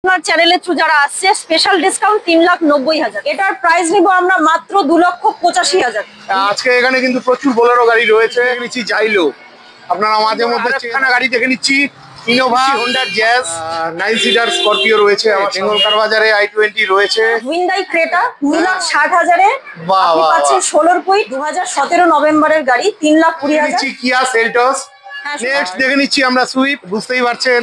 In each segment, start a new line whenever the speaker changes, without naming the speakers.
আপনার চ্যানেলের থ্রু যারা আসছে স্পেশাল ডিসকাউন্ট 3,90,000। এটার প্রাইস নিব আমরা মাত্র 2,85,000।
আজকে এখানে কিন্তু প্রচুর বোলেরো গাড়ি রয়েছে। নিচ্ছি জাইলো, আপনারা মাঝে মধ্যে চেনা গাড়ি দেখে নিচ্ছি। Innova, Honda jazz, 9 seater Scorpio রয়েছে। বেঙ্গল কার বাজারে i20 রয়েছে।
হুইন্ডাই ক্রেটা 2,60,000-এ আপনি পাচ্ছেন 16 কুইট 2017 নভেম্বরের গাড়ি 3,20,000।
কিয়া সেলটস। নেক্সট দেখে নিচ্ছি আমরা সুইফট, বুঝতেই পারছেন।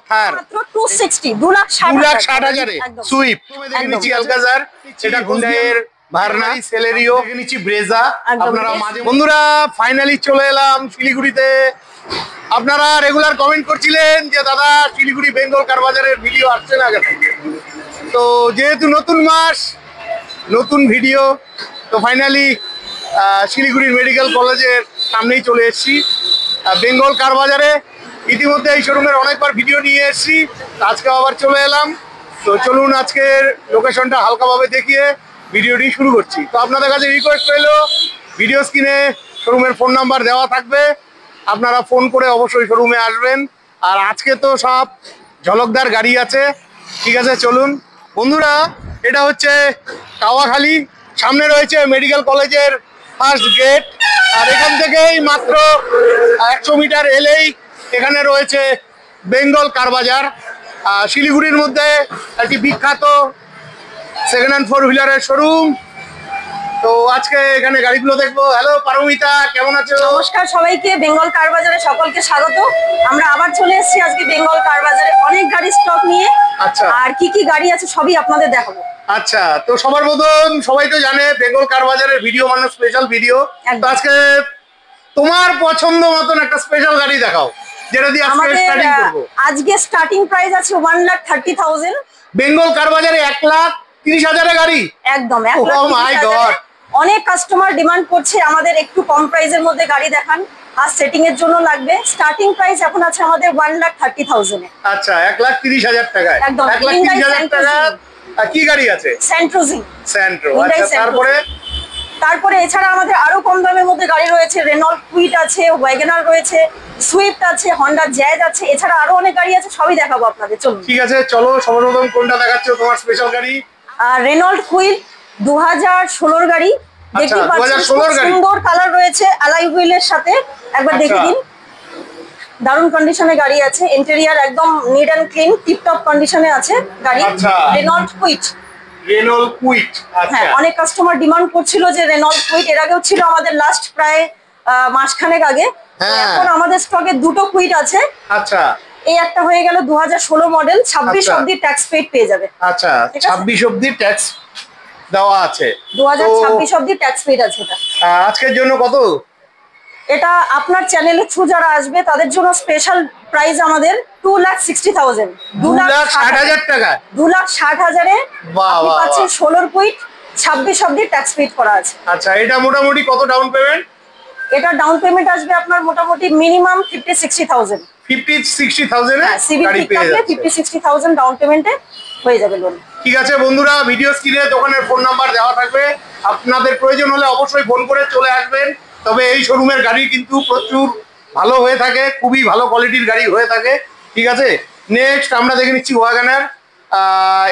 থার
মাত্র 260 2,60,000
সুইফট। দেখে নিচ্ছি আলকাজার, এটা হুন্ডাইয়ের ভার্না। সেলেরিও দেখে নিচ্ছি, ব্রেজা। আপনারা মাঝে বন্ধুরা ফাইনালি চলে এলাম শিলিগুড়িতে। আপনারা রেগুলার কমেন্ট করছিলেন যে দাদা শিলিগুড়ি বেঙ্গল কার বাজারের ভিডিও আসছে না কেন। তো যেহেতু নতুন মাস, নতুন ভিডিও, তো ফাইনালি শিলিগুড়ির মেডিকেল কলেজের সামনেই চলে এসেছি বেঙ্গল কার বাজারে। ইতিমধ্যে এই শোরুমের অনেকবার ভিডিও নিয়ে এসেছি, আজকে আবার চলে এলাম। তো চলুন আজকের লোকেশনটা হালকাভাবে দেখিয়ে ভিডিওটি শুরু করছি। তো আপনাদের কাছে রিকোয়েস্ট রইলো, ভিডিও স্ক্রিনে শোরুমের ফোন নাম্বার দেওয়া থাকবে, আপনারা ফোন করে অবশ্যই শোরুমে আসবেন। আর আজকে তো সব ঝলকদার গাড়ি আছে। ঠিক আছে, চলুন বন্ধুরা। এটা হচ্ছে কাওয়াখালী, সামনে রয়েছে মেডিকেল কলেজের ফার্স্ট গেট। আর এখান থেকেই মাত্র 100 মিটার এলেই এখানে রয়েছে বেঙ্গল কার বাজার। শিলিগুড়ির মধ্যে একটি বিখ্যাত সেকেন্ড হ্যান্ড 4 হুইলারের শোরুম। তো আজকে এখানে গাড়িগুলো দেখবো। হ্যালো পারমিতা, কেমন আছো?
নমস্কার সবাইকে, বেঙ্গল কার বাজারে সকলকে স্বাগত। আমরা আবার চলে এসেছি আজকে বেঙ্গল কার বাজারে অনেক গাড়ি স্টক নিয়ে।
আচ্ছা,
আর কি কি গাড়ি আছে সবই আপনাদের দেখাবো।
আচ্ছা, তো সবার মতন সবাই তো জানে বেঙ্গল কার বাজারের ভিডিও মানে স্পেশাল ভিডিও। তো আজকে তোমার পছন্দ মতন একটা স্পেশাল গাড়ি দেখাও, যেটা দিয়ে আজকে স্টার্টিং করব।
আজকে স্টার্টিং প্রাইস আছে 1,30,000।
বেঙ্গল কার বাজারে 1,30,000 গাড়ি
একদম
ও মাই গড।
অনেক কাস্টমার ডিমান্ড করছে আমাদের একটু কম প্রাইসের মধ্যে গাড়ি দেখান, আর সেটিং এর জন্য লাগবে। স্টার্টিং প্রাইস এখন আছে আমাদের 1,30,000 এ।
আচ্ছা, 1,30,000 টাকায়।
একদম
1,30,000 টাকা কি গাড়ি আছে?
সেন্ট্রোজি।
সেন্ট্রো। আচ্ছা, তারপরে
এছাড়া আমাদের আরো কম দামের মধ্যে গাড়ি রয়েছে। রেনল্ট কুইট আছে, ওয়াগনার রয়েছে, সুইফট আছে, হন্ডা জ্যাজ আছে, এছাড়া আরো অনেক গাড়ি আছে, সবই দেখাবো আপনাদের। চলুন।
ঠিক আছে, চলো সর্বপ্রথম কোনটা দেখাচ্ছো তোমার স্পেশাল গাড়ি?
রেনল্ট কুইট 2016 গাড়ি। দেখতে পাচ্ছেন সুন্দর কালার রয়েছে অ্যালয় হুইলের সাথে, একবার দেখে দিন। দারুণ কন্ডিশনে গাড়ি আছে, ইন্টেরিয়র একদম নিট এন্ড ক্লিন, টিপটপ কন্ডিশনে আছে গাড়ি। Renault quit.
রেনল্ট কুইট, আচ্ছা।
হ্যাঁ, অনেক কাস্টমার ডিমান্ড করছিল যে রেনল্ট কুইট। এর আগেও ছিল আমাদের লাস্ট প্রায় মাসখানেক আগে। এখন আমাদের স্টকে দুটো কুইট আছে।
আচ্ছা,
এই একটা হয়ে গেল 2016 মডেল, 26 অবধি ট্যাক্স পেড পেয়ে যাবে।
আচ্ছা, 26 অবধি ট্যাক্স দেওয়া আছে।
2026 অবধি ট্যাক্স পেড আছে এটা।
আজকের জন্য কত?
এটা আপনার চ্যানেলের থ্রু যারা আসবে তাদের জন্য স্পেশাল প্রাইস আমাদের 2,60,000।
2,60,000 টাকা।
2,60,000-এ আপনি পাচ্ছেন 16 কুইট, 26 অবধি ট্যাক্স পেড করা আছে।
আচ্ছা, এটা মোটামুটি কত ডাউন পেমেন্ট?
এটা ডাউন পেমেন্ট আসবে আপনার মোটামুটি মিনিমাম 50-60,000।
50-60,000 এ
গাড়ি পেয়ে যাচ্ছে। 50-60,000 ডাউন পেমেন্টে হয়ে যাবে লোন।
ঠিক আছে বন্ধুরা, ভিডিও স্ক্রিনে দোকানের ফোন নাম্বার দেওয়া থাকবে, আপনাদের প্রয়োজন হলে অবশ্যই ফোন করে চলে আসবেন। তবে এই শোরুমের গাড়ি কিন্তু প্রচুর ভালো হয়ে থাকে, খুবই ভালো কোয়ালিটির গাড়ি হয়ে থাকে। ঠিক আছে, নেক্সট আমরা দেখে নিচ্ছি ওয়াগনার।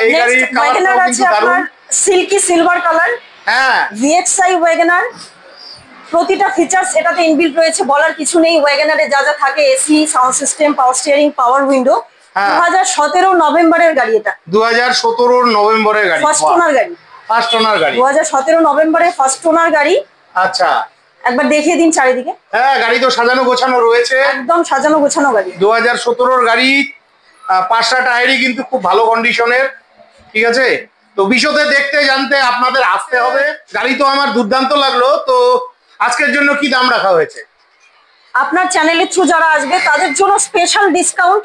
এই গাড়ির কালারটাও কিন্তু দারুণ,
সিল্কি সিলভার কালার।
হ্যাঁ,
ভিএক্সআই ওয়াগনার, প্রতিটা ফিচার্স এটাতে ইনবিল্ট রয়েছে, বলার কিছু নেই। ওয়াগনারে যা যা থাকে, AC, sound system, power steering, পাওয়ার উইন্ডো। 2017 নভেম্বরের গাড়ি এটা।
2017 নভেম্বরের গাড়ি,
ফার্স্ট ওনার গাড়ি।
ফার্স্ট ওনার গাড়ি
2017 নভেম্বরে ফার্স্ট ওনার গাড়ি।
আচ্ছা,
একবার দেখিয়ে দিন চারিদিকে।
হ্যাঁ, গাড়ি তো সাজানো গোছানো রয়েছে,
একদম সাজানো গোছানো গাড়ি।
2017 গাড়ি। 5টা টায়ারই কিন্তু খুব ভালো কন্ডিশনের। ঠিক আছে, তো বিশদে দেখতে জানতে আপনাদের আসতে হবে। গাড়ি তো আমার দুর্দান্ত লাগলো। তো আজকের জন্য কি দাম রাখা হয়েছে?
আপনার চ্যানেলের থ্রু যারা আসবে তাদের জন্য স্পেশাল ডিসকাউন্ট,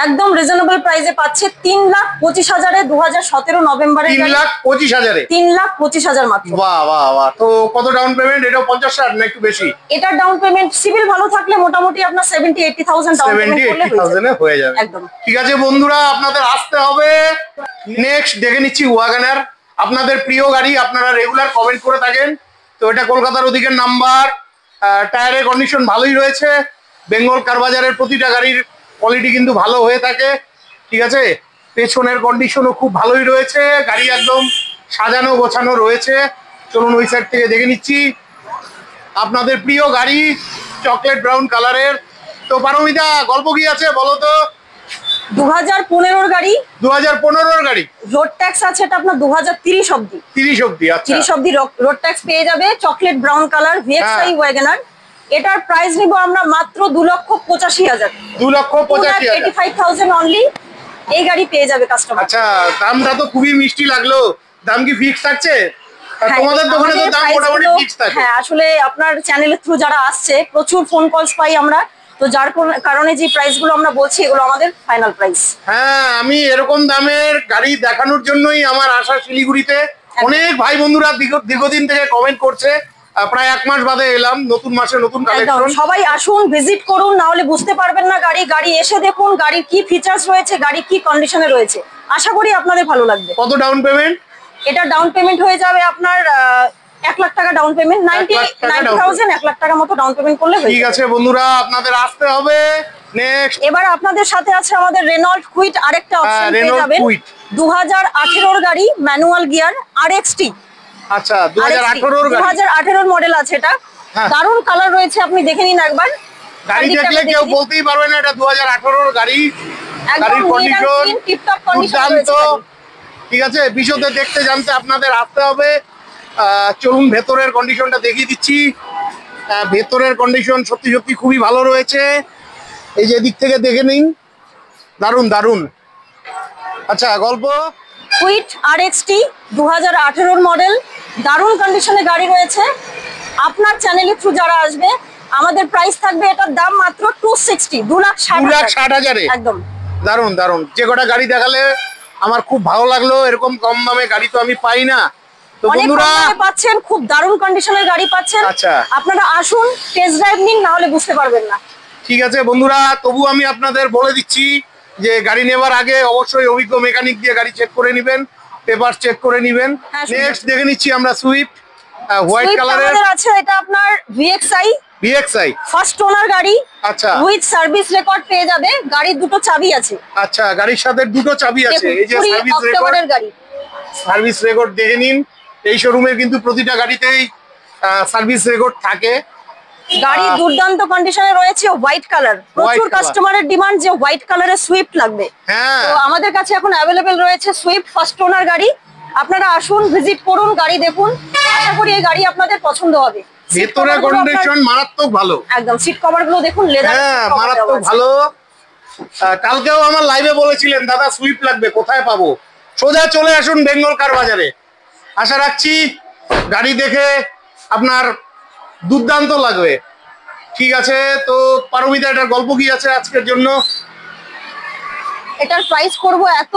একদম রিজনেবল প্রাইসে পাচ্ছে 3,25,000-এ 2017 নভেম্বরে।
3,25,000-এ?
3,25,000 মাত্র।
বাহ বাহ বাহ। তো কত ডাউন পেমেন্ট? এটা 50,000 না একটু বেশি?
এটা ডাউন পেমেন্ট সিভিল ভালো থাকলে মোটামুটি আপনার 70-80,000 ডাউন পেমেন্ট করলে
হয়ে যাবে।
একদম।
ঠিক আছে বন্ধুরা, আপনাদের আসতে হবে। নেক্সট দেখে নিচ্ছি ওয়াগনার, আপনাদের প্রিয় গাড়ি, আপনারা রেগুলার কমেন্ট করে থাকেন। তো এটা কলকাতার ওদিকের নাম্বার, টায়ারের কন্ডিশন ভালোই রয়েছে। বেঙ্গল কার বাজারের প্রতিটা গাড়ির কোয়ালিটি কিন্তু ভালো হয়ে থাকে। ঠিক আছে, পেছনের কন্ডিশনও খুব ভালোই রয়েছে, গাড়ি একদম সাজানো গোছানো রয়েছে। চলুন ওই সাইড থেকে দেখে নিচ্ছি। আপনাদের প্রিয় গাড়ি চকলেট ব্রাউন কালারের। তো পারমিতা, গল্প কি আছে বলো তো?
2015 গাড়ি,
2015 গাড়ি,
রোড ট্যাক্স আছে এটা আপনার 2030 অবধি।
30 অবধি? আচ্ছা,
30 অবধি রোড ট্যাক্স পেয়ে যাবে। Chocolate brown colour VXI WagonR. এটার প্রাইস নিব আমরা মাত্র 2,85,000।
2,85,000
অনলি এই গাড়ি পেয়ে যাবে কাস্টমার।
আচ্ছা, দামটা তো খুবই মিষ্টি লাগলো। দাম কি ফিক্স থাকছে? তোমাদের দোকানে তো দাম মোটামুটি ফিক্স থাকে।
হ্যাঁ, আসলে আপনার চ্যানেলের থ্রু যারা আসছে প্রচুর ফোন কলস পাই আমরা, তো যার কারণে যে প্রাইস গুলো আমরা বলছি এগুলো আমাদের ফাইনাল প্রাইস।
হ্যাঁ, আমি এরকম দামের গাড়ি দেখানোর জন্যই আমার আশা শিলিগুড়িতে। অনেক ভাই বন্ধুরা দীর্ঘদিন থেকে কমেন্ট করছে, প্রায় 1 মাস বাদে এলাম, নতুন মাসে নতুন কালেকশন।
সবাই আসুন, ভিজিট করুন, না হলে বুঝতে পারবেন না গাড়ি এসে দেখুন গাড়ির কি ফিচার্স রয়েছে, গাড়ি কি কন্ডিশনে রয়েছে। আশা করি আপনাদের ভালো লাগবে।
কত ডাউন পেমেন্ট?
এটা ডাউন পেমেন্ট হয়ে যাবে আপনার 1 লাখ টাকা ডাউন পেমেন্ট, 90,000 1 লাখ টাকা মতো ডাউন পেমেন্ট করলে হয়ে যাবে।
ঠিক আছে বন্ধুরা, আপনাদের আসতে হবে। নেক্সট,
এবার আপনাদের সাথে আছে আমাদের রেনল্ট কুইট, আরেকটা অপশন পেয়ে যাবেন। 2018 গাড়ি, ম্যানুয়াল গিয়ার, RXT।
আচ্ছা, 2018 গাড়ি,
2018 মডেল আছে এটা। দারুণ কালার রয়েছে, আপনি দেখে নিন একবার।
গাড়ি দেখলে কেউ বলতেই পারবে না এটা 2018 গাড়ি। গাড়ির কন্ডিশন
টিপটপ কন্ডিশন
দুর্দান্ত। ঠিক আছে, বিশদে দেখতে জানতে আপনাদের আসতে হবে। চলুন ভেতরের কন্ডিশনটা দেখিয়ে দিচ্ছি। ভেতরের কন্ডিশন সত্যি সত্যি খুবই ভালো রয়েছে। এই যে দিক থেকে দেখে নিন, দারুণ দারুণ। আচ্ছা, গল্প।
কুইট RXT 2018 মডেল, দারুণ কন্ডিশনে গাড়ি রয়েছে। আপনার চ্যানেলের থ্রু যারা আসবে আমাদের প্রাইস থাকবে, এটার দাম মাত্র 260, 2,60,000
একদম দারুণ দারুণ। যে কটা গাড়ি দেখালে আমার খুব ভালো লাগলো। এরকম কম দামে গাড়ি তো আমি পাই না। তো বন্ধুরা
পাচ্ছেন, খুব দারুণ কন্ডিশনের গাড়ি পাচ্ছেন।
আচ্ছা,
আপনারা আসুন, টেস্ট ড্রাইভ নিন, না হলে বুঝতে পারবেন না।
ঠিক আছে বন্ধুরা, তবু আমি আপনাদের বলে দিচ্ছি যে গাড়ি নেওয়ার আগে অবশ্যই অভিজ্ঞ মেকানিক দিয়ে গাড়ি চেক করে নেবেন, পেপার চেক করে নেবেন। নেক্সট দেখে নিচ্ছি আমরা সুইফট হোয়াইট কালারের
আছে। এটা আপনার VXI ফার্স্ট ওনার গাড়ি।
আচ্ছা,
উইথ সার্ভিস রেকর্ড পেয়ে যাবে। গাড়ির দুটো চাবি আছে।
আচ্ছা, গাড়ির সাথে দুটো চাবি আছে। এই যে সার্ভিস রেকর্ড,
গাড়ি
সার্ভিস রেকর্ড দেখে নিন। এই শোরুমে কিন্তু প্রতিটা গাড়িতেই সার্ভিস রেকর্ড থাকে।
গাড়ি দুর্দান্ত কন্ডিশনে রয়েছে। হোয়াইট কালার, প্রচুর কাস্টমারের ডিমান্ড যে হোয়াইট কালারের সুইফট লাগবে।
হ্যাঁ,
তো আমাদের কাছে এখন অ্যাভেলেবেল রয়েছে সুইফট ফার্স্ট ওনার গাড়ি। আপনারা আসুন, ভিজিট করুন, গাড়ি দেখুন। আশা করি এই গাড়ি আপনাদের পছন্দ হবে।
ভেতরের কন্ডিশন মারাত্মক ভালো,
একদম। সিট কভার গুলো দেখুন, লেদার।
হ্যাঁ, মারাত্মক ভালো। কালকেও আমার লাইভে বলেছিলেন দাদা সুইফট লাগবে, কোথায় পাবো? সোজা চলে আসুন বেঙ্গল কার বাজারে। আশা রাখছি গাড়ি দেখে আপনার দুর্দান্ত লাগবে। ঠিক আছে, তো পারমিতা, এটার গল্প কি আছে আজকের জন্য?
এটার প্রাইস করব এত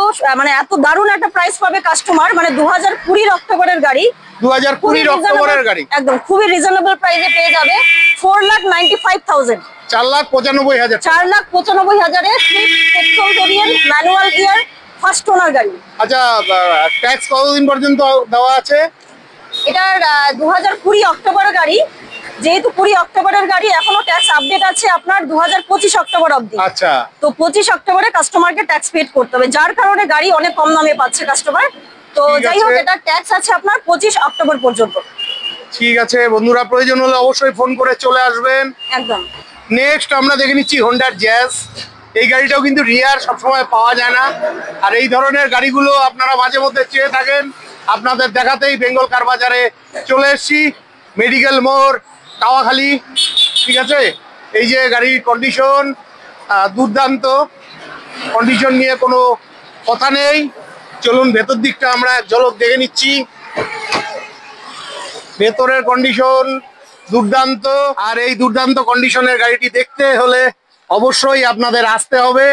দারুণ একটা প্রাইস পাবে কাস্টমার। 2020 অক্টোবরের গাড়ি,
2020 অক্টোবরের গাড়ি,
একদম খুবই রিজনেবল প্রাইসে পেয়ে যাবে। 4,95,000,
4,95,000,
4,95,000 এর Swift petrol variant, manual gear, first owner গাড়ি।
আচ্ছা, ট্যাক্স কতদিন পর্যন্ত দেওয়া আছে?
এটার 2020 অক্টোবরের গাড়ি, যেহেতু 20 অক্টোবরের গাড়ি, এখনো ট্যাক্স আপডেট আছে আপনার 2025 অক্টোবর অবধি।
আচ্ছা,
তো 25 অক্টোবরে কাস্টমারকে ট্যাক্স পেড করতে হবে, যার কারণে গাড়ি অনেক কম দামে পাচ্ছে কাস্টমার। তো যাই হোক, এটা ট্যাক্স আছে আপনার 25 অক্টোবর পর্যন্ত।
ঠিক আছে বন্ধুরা, প্রয়োজন হলে অবশ্যই ফোন করে চলে আসবেন।
একদম।
নেক্সট আমরা দেখে নিচ্ছি হোন্ডার জ্যাজ। এই গাড়িটাও কিন্তু রিয়ার সবসময় পাওয়া যায় না, আর এই ধরনের গাড়িগুলো আপনারা মাঝে মধ্যে চেয়ে থাকেন। আপনাদের দেখাতেই বেঙ্গল কার বাজারে চলে এসেছি, মেডিকেল মোড়, কাওয়াখালী। ঠিক আছে, এই যে গাড়ির কন্ডিশন দুর্দান্ত, কন্ডিশন নিয়ে কোনো কথা নেই। চলুন ভেতর দিকটা আমরা এক ঝলক দেখে নিচ্ছি। ভেতরের কন্ডিশন দুর্দান্ত, আর এই দুর্দান্ত কন্ডিশনের গাড়িটি দেখতে হলে অবশ্যই আপনাদের আসতে হবে।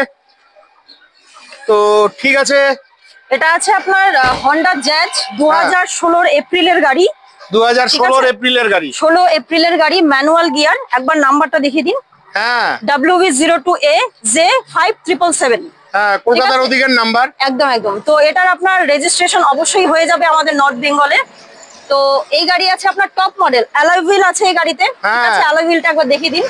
তো ঠিক আছে,
এটা আছে আপনার হন্ডা জ্যাজ 2016 এপ্রিলের গাড়ি।
2016 এপ্রিলের গাড়ি,
16 এপ্রিলের গাড়ি, ম্যানুয়াল গিয়ার। একবার নাম্বারটা দেখিয়ে দিন।
হ্যাঁ,
WV02AJ5777।
হ্যাঁ, কলকাতার অধিকার নাম্বার।
একদম একদম। তো এটার আপনার রেজিস্ট্রেশন অবশ্যই হয়ে যাবে আমাদের নর্থ বেঙ্গলে। তো এই গাড়ি আছে আপনার টপ মডেল, অ্যালয় হুইল আছে এই গাড়িতে। ঠিক আছে, অ্যালয় হুইলটা একবার দেখিয়ে দিন।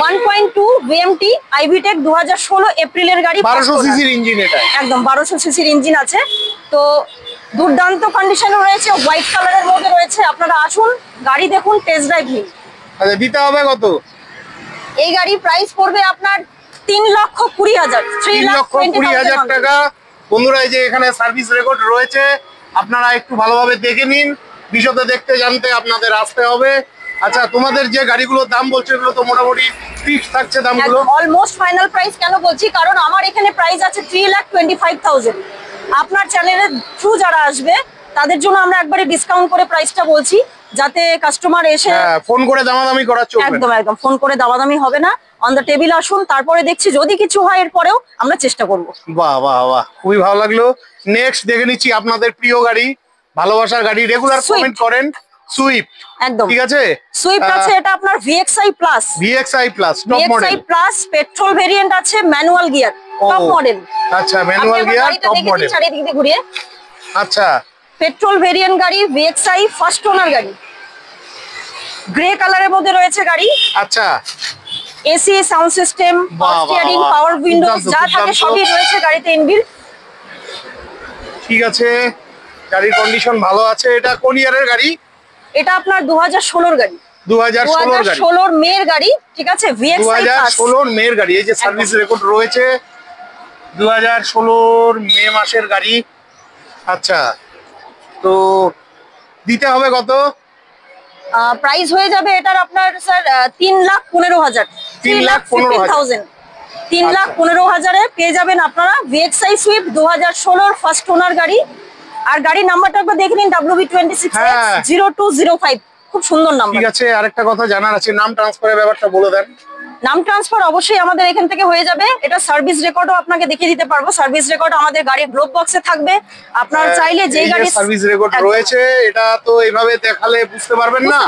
1.2 VMT আইভিটেক 2016 এপ্রিলের গাড়ি,
1200 সিসির ইঞ্জিন, এটা
একদম 1200 সিসির ইঞ্জিন আছে। তো দুর্দান্ত কন্ডিশনে রয়েছে, হোয়াইট কালারের মধ্যে রয়েছে। আপনারা আসুন, গাড়ি দেখুন, টেস্ট ড্রাইভ নিন।
আচ্ছা, দিতে হবে কত?
এই গাড়ির প্রাইস পড়বে আপনার 3,20,000,
3,20,000 টাকা। বন্ধুরা, এই যে এখানে সার্ভিস রেকর্ড রয়েছে, আপনারা একটু ভালোভাবে দেখে নিন। বিশদে দেখতে জানতে আপনাদের আসতে হবে। আচ্ছা, তোমাদের যে গাড়িগুলোর দাম বলছে এগুলো তো মোটামুটি ফিক্স থাকছে দামগুলো?
অলমোস্ট ফাইনাল প্রাইস কেন বলছি, কারণ আমার এখানে প্রাইস আছে 3,25,000। আপনার চ্যানেলের থ্রু যারা আসবে তাদের জন্য আমরা একবারে ডিসকাউন্ট করে প্রাইসটা বলছি, যাতে কাস্টমার এসে
ফোন করে দামাদামি করা চলবে।
একদম একদম ফোন করে দামাদামি হবে না, অন দ্য টেবিল আসুন, তারপরে দেখছি যদি কিছু হয় এরপরেও আমরা চেষ্টা করব।
বাহ বাহ বাহ, খুবই ভালো লাগলো। নেক্সট দেখে নিচ্ছি আপনাদের প্রিয় গাড়ি, ভালোবাসার গাড়ি, রেগুলার কমেন্ট করেন, সুইফট।
একদম
ঠিক আছে,
সুইফট আছে, এটা আপনার VXI plus,
top model,
plus petrol variant আছে, ম্যানুয়াল গিয়ার, টপ মডেল।
আচ্ছা, ম্যানুয়াল গিয়ার, টপ মডেল।
চারিদিক দিয়ে ঘুরিয়ে,
আচ্ছা,
পেট্রোল ভেরিয়েন্ট গাড়ি, VXI ফার্স্ট ওনার গাড়ি, গ্রে কালারের মধ্যে রয়েছে গাড়ি।
আচ্ছা,
AC, sound system, power steering, power windows যা থাকে সবই রয়েছে গাড়িতে ইনবিল্ট।
ঠিক আছে, গাড়ির কন্ডিশন ভালো আছে। এটা কোন ইয়ারের গাড়ি?
এটা আপনার 2016 গাড়ি, 2016 মের গাড়ি। ঠিক আছে, VXI প্লাস,
2016 মের গাড়ি। এই যে সার্ভিস রেকর্ড রয়েছে, 2016 মে মাসের গাড়ি। আচ্ছা, তো দিতে হবে কত?
প্রাইস হয়ে যাবে এটার আপনার স্যার 3,15,000, 3,15,000, 3,15,000-এ পেয়ে যাবেন আপনারা VXI সুইফট 2016 ফার্স্ট ওনার গাড়ি। আর গাড়ির নাম্বারটা একবার দেখে নিন, WB26X0205, খুব সুন্দর নাম্বার।
ঠিক আছে, আরেকটা কথা জানার আছে, নাম ট্রান্সফারের ব্যাপারটা বলে দেন।
নাম ট্রান্সফার অবশ্যই আমাদের এখান থেকে হয়ে যাবে। এটা সার্ভিস রেকর্ডও আপনাকে দেখিয়ে দিতে পারবো, সার্ভিস রেকর্ড আমাদের গাড়ির গ্লোব বক্সে থাকবে। আপনার চাইলে যেই গাড়ি
সার্ভিস রেকর্ড রয়েছে, এটা তো এইভাবে দেখালে বুঝতে পারবেন না,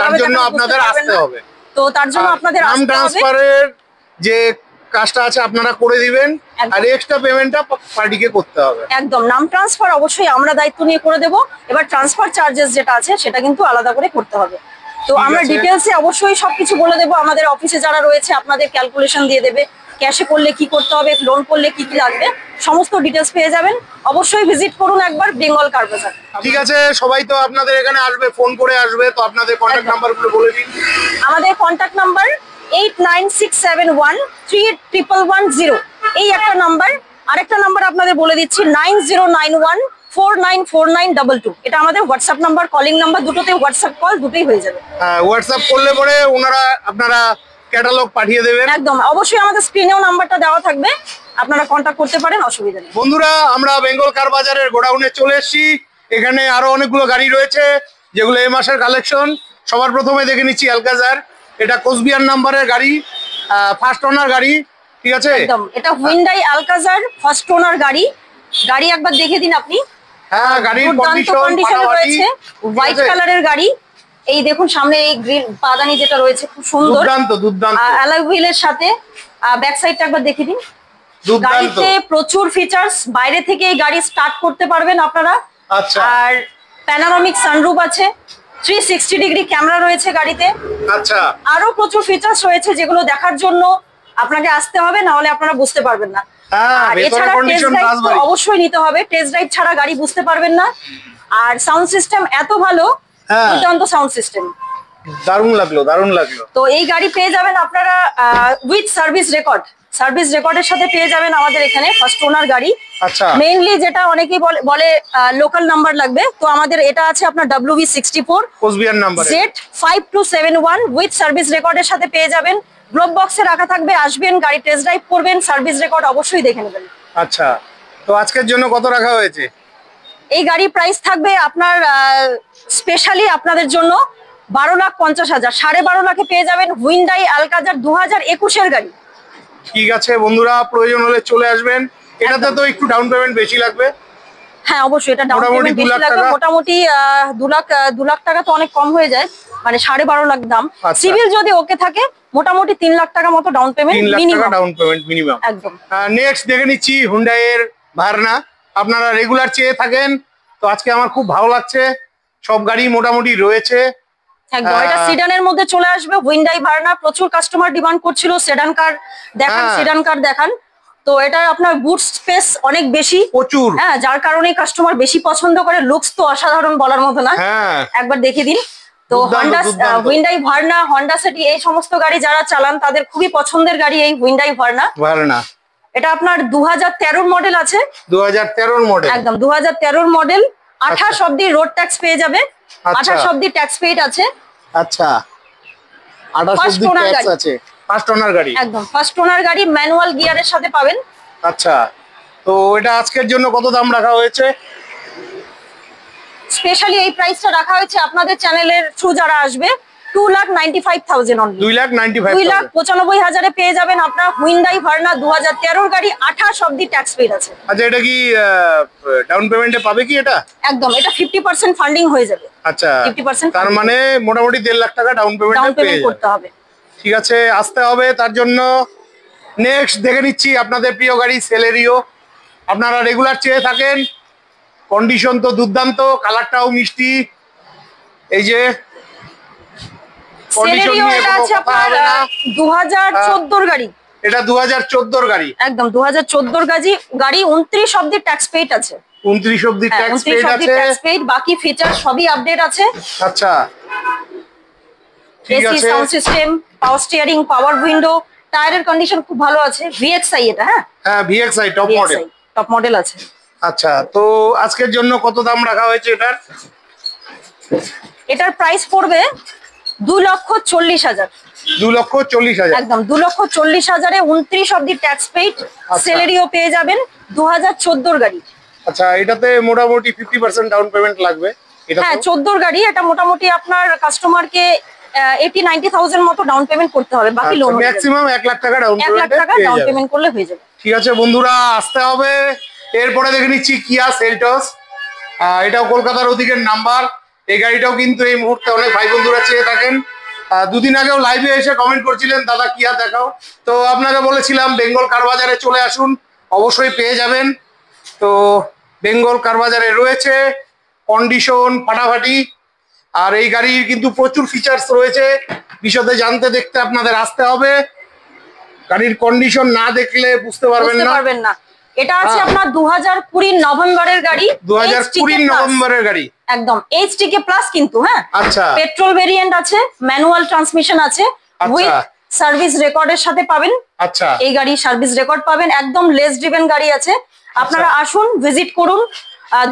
তার জন্য আপনাদের আসতে হবে।
তো তার জন্য আপনাদের
নাম ট্রান্সফারের যে কাজটা আছে আপনারা করে দিবেন, আর এক্সট্রা পেমেন্টটা পার্টিকে করতে হবে।
একদম, নাম ট্রান্সফার অবশ্যই আমরা দায়িত্ব নিয়ে করে দেব। এবার ট্রান্সফার চার্জেস যেটা আছে সেটা কিন্তু আলাদা করে করতে হবে। তো আমরা ডিটেলসে অবশ্যই সবকিছু বলে দেবো। আমাদের অফিসে যারা রয়েছে আপনাদের ক্যালকুলেশন দিয়ে দেবে, ক্যাশে করলে কি করতে হবে, লোন করলে কি কি লাগবে, সমস্ত ডিটেলস পেয়ে যাবেন। অবশ্যই ভিজিট করুন একবার বেঙ্গল কার বাজার।
ঠিক আছে, সবাই তো আপনাদের এখানে আসবে, ফোন করে আসবে, তো আপনাদের কন্ট্যাক্ট নাম্বারগুলো বলে দিন।
আমাদের কন্ট্যাক্ট নাম্বার 8967131110, এই একটা নাম্বার। আরেকটা নাম্বার আপনাদের বলে দিচ্ছি, 9091494922, এটা আমাদের হোয়াটসঅ্যাপ নাম্বার, কলিং নাম্বার, দুটোতে হোয়াটসঅ্যাপ কল দুটোই হয়ে যাবে।
হ্যাঁ, হোয়াটসঅ্যাপ করলে পরে আপনারা ক্যাটালগ পাঠিয়ে দেবেন।
একদম, অবশ্যই আমাদের স্ক্রিনেও নাম্বারটা দেওয়া থাকবে, আপনারা কন্ট্যাক্ট করতে পারেন, অসুবিধা নেই।
বন্ধুরা, আমরা বেঙ্গল কার বাজারের গোডাউনে চলে এসেছি। এখানে আরো অনেকগুলো গাড়ি রয়েছে যেগুলো এই মাসের কালেকশন। সবার প্রথমে দেখে নিচ্ছি আলকাজার, এটা কোচবিহার নাম্বারের গাড়ি, ফার্স্ট ওনার গাড়ি। ঠিক আছে,
একদম, এটা হুইন্ডাই আলকাজার ফার্স্ট ওনার গাড়ি। গাড়ি একবার দেখে দিন আপনি।
হ্যাঁ, গাড়ির
কন্ডিশন রয়েছে, হোয়াইট কালারের গাড়ি। এই দেখুন সামনে এই গ্রিল পাদানি যেটা রয়েছে, খুব সুন্দর,
দুর্দান্ত
অ্যালয় হুইলের সাথে। ব্যাক সাইডটা একবার দেখে দিন। গাড়িতে প্রচুর ফিচার্স, বাইরে থেকে এই গাড়ি স্টার্ট করতে পারবেন আপনারা।
আচ্ছা,
আর প্যানোরামিক সানরুফ আছে, 360 ডিগ্রি ক্যামেরা রয়েছে গাড়িতে।
আচ্ছা,
আরো প্রচুর ফিচার্স রয়েছে যেগুলো দেখার জন্য আপনাকে আসতে হবে, না হলে আপনারা বুঝতে পারবেন না। আর এছাড়া টেস্ট ড্রাইভ অবশ্যই নিতে হবে, টেস্ট ড্রাইভ ছাড়া গাড়ি বুঝতে পারবেন না। আর সাউন্ড সিস্টেম এত ভালো, দুর্দান্ত সাউন্ড সিস্টেম,
দারুণ লাগলো।
তো এই গাড়ি পেয়ে যাবেন আপনারা উইথ সার্ভিস রেকর্ডের সাথে পেয়ে যাবেন আমাদের এখানে, ফার্স্ট ওনার গাড়ি।
আচ্ছা,
মেইনলি যেটা অনেকেই বলে লোকাল নাম্বার লাগবে, তো আমাদের এটা আছে আপনার WB64
Cooch Behar number,
Z5271 with service রেকর্ডের সাথে পেয়ে যাবেন। গ্লোব বক্সে রাখা থাকবে, আসবেন, গাড়ি টেস্ট ড্রাইভ করবেন, সার্ভিস রেকর্ড অবশ্যই দেখে নেবেন।
আচ্ছা, তো আজকের জন্য কত রাখা হয়েছে?
এই গাড়ির প্রাইস থাকবে আপনার স্পেশালি আপনাদের জন্য 12,50,000, 12.5 লাখে পেয়ে যাবেন হুইন্ডাই আলকাজার 2021-এর গাড়ি।
ঠিক আছে বন্ধুরা, প্রয়োজন হলে চলে আসবেন। এটাতে তো একটু ডাউন পেমেন্ট বেশি লাগবে।
হ্যাঁ, অবশ্যই এটা ডাউন পেমেন্ট বেশি লাগবে, মোটামুটি 2 লাখ টাকা তো অনেক কম হয়ে যায়, মানে 12.5 লাখ দাম। সিভিল যদি ওকে থাকে মোটামুটি 3 লাখ টাকা মতো ডাউন পেমেন্ট
মিনিমাম।
একদম।
নেক্সট দেখে নিচ্ছি হুন্ডাই এর ভার্না। আপনারা রেগুলার চেয়ে থাকেন, তো আজকে আমার খুব ভালো লাগছে। সব গাড়ি মোটামুটি রয়েছে।
একদম এটা সিডানের মধ্যে চলে আসবে, হুইন্ডাই ভার্না। প্রচুর কাস্টমার ডিমান্ড করছিল সেডান কার দেখান, সেডান কার দেখান। তো এটা আপনার বুট স্পেস অনেক বেশি,
প্রচুর,
হ্যাঁ, যার কারণে কাস্টমার বেশি পছন্দ করে। লুকস তো অসাধারণ, বলার মতো না। একবার দেখে দিন। তো হন্ডা, হুইন্ডাই ভার্না, হন্ডা সিটি, এই সমস্ত গাড়ি যারা চালান তাদের খুবই পছন্দের গাড়ি এই হুইন্ডাই ভার্না। এটা আপনার 2013 মডেল আছে। 2013 মডেল, একদম 2013 মডেল। 28 অবধি রোড ট্যাক্স পেয়ে যাবে, 28 অবধি ট্যাক্স পেইড আছে।
আচ্ছা, 28 অবধি ট্যাক্স আছে। ফার্স্ট ওনার গাড়ি,
একদম ফার্স্ট ওনার গাড়ি, ম্যানুয়াল গিয়ারের সাথে পাবেন।
আচ্ছা, তো এটা আজকের জন্য কত দাম রাখা হয়েছে?
স্পেশালি এই প্রাইসটা রাখা হয়েছে আপনাদের চ্যানেলের থ্রু যারা আসবে 2,95,000 অনলি। 2,95,000 পেয়ে যাবেন আপনার হুইন্ডাই ভার্না 2013 গাড়ি, 28 অবধি ট্যাক্স পেইড আছে।
আচ্ছা, এটা কি ডাউন পেমেন্টে পাবে কি এটা?
একদম, এটা 50% ফান্ডিং হয়ে যাবে।
আচ্ছা,
50%,
তার মানে মোটামুটি 1.5 লাখ টাকা ডাউন পেমেন্ট
করতে হবে।
ঠিক আছে, আসতে হবে। তার জন্য নেক্সট দেখে নিচ্ছি আপনাদের প্রিয় গাড়ি সেলেরিও। আপনারা রেগুলার চেয়ে থাকেন, কন্ডিশন তো দুর্দান্ত, কালারটাও মিষ্টি। এই যে
সেলেরিও, এটা আছে আপনার 2014 গাড়ি।
এটা 2014 গাড়ি,
একদম 2014 গাড়ি। 29 অবধি ট্যাক্স পেইড আছে।
29 অবধি ট্যাক্স পেইড আছে।
বাকি ফিচার সবই আপডেট আছে।
আচ্ছা, ঠিক আছে।
সাউন্ড সিস্টেম, পাওয়ার স্টিয়ারিং, পাওয়ার উইন্ডো, টায়ারের কন্ডিশন খুব ভালো আছে। ভিএক্সআই এটা,
হ্যাঁ ভিএক্সআই টপ মডেল
আছে।
আচ্ছা, তো আজকের জন্য কত দাম রাখা হয়েছে এটার?
এটার প্রাইস পড়বে 2,40,000।
2,40,000,
একদম 2,40,000-এ 29 অবধি ট্যাক্স পেইড সেলেরিও পেয়ে যাবেন, 2014 গাড়ি।
আচ্ছা, এটাতে মোটামুটি 50% ডাউন পেমেন্ট লাগবে।
হ্যাঁ, 14 গাড়ি। এটা মোটামুটি আপনার কাস্টমারকে 80-90,000 মতো ডাউন পেমেন্ট করতে হবে, বাকি লোন
ম্যাক্সিমাম 1 লাখ টাকা ডাউন
পেমেন্ট করলে হয়ে যাবে।
ঠিক আছে বন্ধুরা, আসতে হবে। এরপরে দেখে নিচ্ছি কিয়া সেলটস। এটাও কলকাতার ওদিকের নাম্বার। এই গাড়িটাও কিন্তু এই মুহূর্তে অনেক ভাই বন্ধুরা চেয়ে থাকেন। দুদিন আগেও লাইভে এসে কমেন্ট করছিলেন, দাদা কিয়া দেখাও। তো আপনাকে বলেছিলাম বেঙ্গল কার বাজারে চলে আসুন, অবশ্যই পেয়ে যাবেন। তো বেঙ্গল কার বাজারে রয়েছে, কন্ডিশন ফাটাফাটি। আর এই গাড়ির কিন্তু প্রচুর ফিচার্স রয়েছে, বিশদে জানতে দেখতে আপনাদের আসতে হবে। গাড়ির কন্ডিশন না দেখলে বুঝতে পারবেন
না। এটা আছে আপনার 2020 নভেম্বরের গাড়ি।
2020 নভেম্বরের গাড়ি,
একদম এইচটিকে প্লাস কিন্তু। হ্যাঁ,
আচ্ছা,
পেট্রোল ভেরিয়েন্ট আছে, ম্যানুয়াল ট্রান্সমিশন আছে, উইথ সার্ভিস রেকর্ডের সাথে পাবেন।
আচ্ছা,
এই গাড়ি সার্ভিস রেকর্ড পাবেন, একদম লেস ড্রিভেন গাড়ি আছে। আপনারা আসুন, ভিজিট করুন।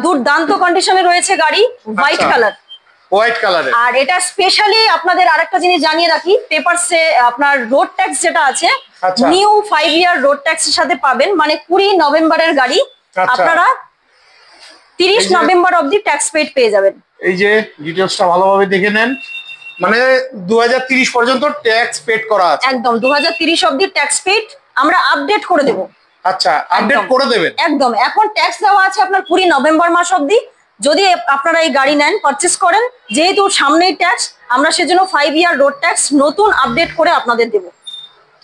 দুর্দান্ত কন্ডিশনে রয়েছে গাড়ি, হোয়াইট কালার। আর এটা স্পেশালি আপনাদের আরেকটা জিনিস জানিয়ে রাখি, পেপারসে আপনার রোড ট্যাক্স যেটা আছে, নিউ 5 ইয়ার রোড ট্যাক্সের সাথে পাবেন। মানে 20 নভেম্বরের গাড়ি, আপনারা 30 নভেম্বর অবধি ট্যাক্স পেইড পেয়ে যাবেন।
এই যে ডিটেইলসটা ভালোভাবে দেখে নেন, মানে 2030 পর্যন্ত ট্যাক্স পেড করা আছে।
একদম 2030 অবধি ট্যাক্স পেইড আমরা আপডেট করে দেব।
আচ্ছা, আপডেট করে দেবেন।
একদম, এখন ট্যাক্স দেওয়া আছে আপনার 20 নভেম্বর মাস অবধি। যদি আপনারা এই গাড়ি নেন, পারচেজ করেন, যেহেতু সামনেই ট্যাক্স, আমরা সেজন্য 5 ইয়ার রোড ট্যাক্স নতুন আপডেট করে আপনাদের দেব।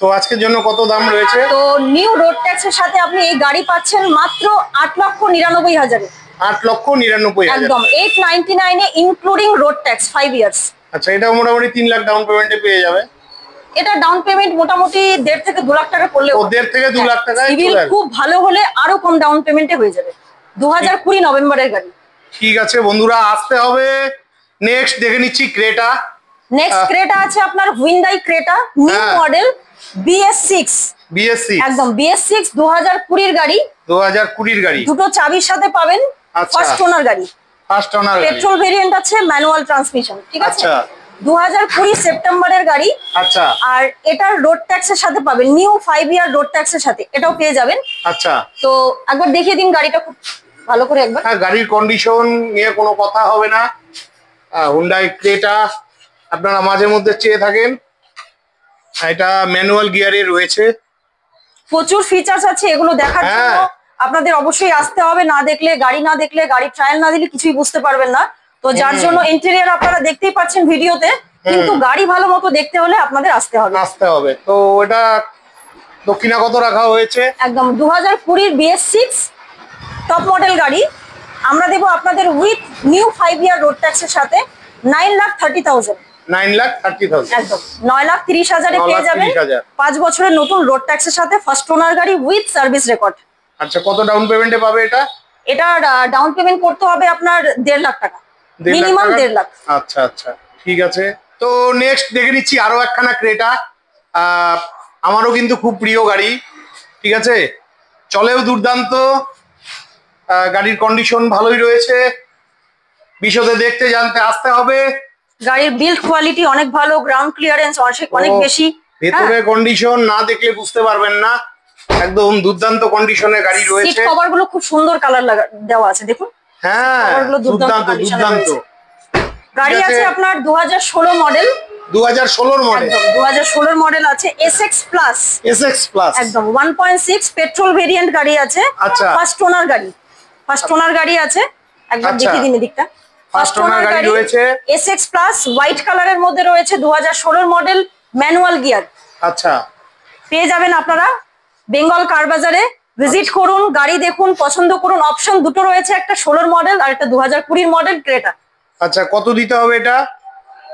তো আজকের জন্য কত দাম রয়েছে?
তো নিউ রোড ট্যাক্সের সাথে আপনি এই গাড়ি পাচ্ছেন মাত্র 8,99,000।
8,99,000,
একদম 899 এ ইনক্লুডিং রোড ট্যাক্স 5 ইয়ার্স।
আচ্ছা, এটা মোটামুটি 3 লাখ ডাউন পেমেন্টে পেয়ে যাবে।
এটা ডাউন পেমেন্ট মোটামুটি 1.5 থেকে 2 লাখ টাকা করলে,
1.5 থেকে 2 লাখ টাকা
সিভিল খুব ভালো হলে আরো কম ডাউন পেমেন্টে হয়ে যাবে। 2020 নভেম্বরের গাড়ি।
ঠিক আছে বন্ধুরা, আসতে হবে। নেক্সট দেখে নিচ্ছি ক্রেটা।
নেক্সট ক্রেটা আছে আপনার হুইন্ডাই ক্রেটা, নিউ মডেল BS6। একদম BS6 2020 গাড়ি।
2020 গাড়ি,
দুটো চাবির সাথে পাবেন। ফার্স্ট ওনার গাড়ি, পেট্রোল ভেরিয়েন্ট আছে, ম্যানুয়াল ট্রান্সমিশন। ঠিক আছে, 2020 সেপ্টেম্বরের গাড়ি।
আচ্ছা,
আর এটার রোড ট্যাক্সের সাথে পাবেন, নিউ 5 ইয়ার রোড ট্যাক্সের সাথে এটাও পেয়ে যাবেন।
আচ্ছা,
তো একবার দেখিয়ে দিন গাড়িটা খুব ভালো করে একবার।
হ্যাঁ, গাড়ির কন্ডিশন নিয়ে কোনো কথা হবে না। হুন্ডাই ক্রেটা আপনারা মাঝে মধ্যে চেয়ে থাকেন। এটা ম্যানুয়াল গিয়ারে রয়েছে,
প্রচুর ফিচার্স আছে। এগুলো দেখার জন্য আপনাদের অবশ্যই আসতে হবে। না দেখলে, গাড়ি ট্রায়াল না দিলে কিছুই বুঝতে পারবেন না। তো যার জন্য ইন্টেরিয়র আপনারা দেখতেই পাচ্ছেন ভিডিওতে, কিন্তু গাড়ি ভালো মতো দেখতে হলে আপনাদের আসতে হবে।
তো এটা দক্ষিণা কত রাখা হয়েছে?
একদম 2020 BS6 টপ মডেল গাড়ি, আমরা দেবো আপনাদের উইথ নিউ 5 ইয়ার রোড ট্যাক্সের সাথে 9,30,000।
9,30,000
একদম 9,30,000 পেয়ে যাবেন 5 বছরের নতুন রোড ট্যাক্সের সাথে ফার্স্ট ওনার গাড়ি উইথ সার্ভিস রেকর্ড।
আচ্ছা, কত ডাউন পেমেন্টে পাবে এটা?
এটা ডাউন পেমেন্ট করতে হবে আপনার 1.5 লাখ টাকা, মিনিমাম 1.5 লাখ।
আচ্ছা আচ্ছা, ঠিক আছে। তো নেক্সট দেখে নিচ্ছি আরো একখানা ক্রেটা। আমারও কিন্তু খুব প্রিয় গাড়ি, ঠিক আছে, চলেও দুর্দান্ত, গাড়ির কন্ডিশন ভালোই রয়েছে। বিশদে দেখতে জানতে আসতে হবে।
গাড়ির বিল্ড কোয়ালিটি অনেক ভালো, গ্রাউন্ড ক্লিয়ারেন্স অনেক বেশি।
ভেতরে কন্ডিশন না দেখলে বুঝতে পারবেন না, একদম দুর্দান্ত কন্ডিশনে গাড়ি রয়েছে।
সিট কভার গুলো খুব সুন্দর কালার দেওয়া আছে, দেখুন।
হ্যাঁ, দুর্দান্ত দুর্দান্ত
গাড়ি আছে আপনার 2016 মডেল।
2016 মডেল,
2016 মডেল আছে SX প্লাস।
SX প্লাস
একদম 1.6 পেট্রোল ভেরিয়েন্ট গাড়ি আছে।
আচ্ছা,
ফার্স্ট ওনার গাড়ি, ফার্স্ট ওনার গাড়ি আছে। একবার দেখিয়ে দিন এদিকটা।
ফার্স্ট ওনার গাড়ি রয়েছে,
SX প্লাস হোয়াইট কালারের মধ্যে রয়েছে, 2016 মডেল, ম্যানুয়াল গিয়ার।
আচ্ছা,
পেয়ে যাবেন আপনারা বেঙ্গল কার বাজারে। ভিজিট করুন, গাড়ি দেখুন, পছন্দ করুন। অপশন দুটো রয়েছে, একটা 16 মডেল আর একটা 2020 মডেল ক্রেটা।
আচ্ছা, কত দিতে হবে এটা?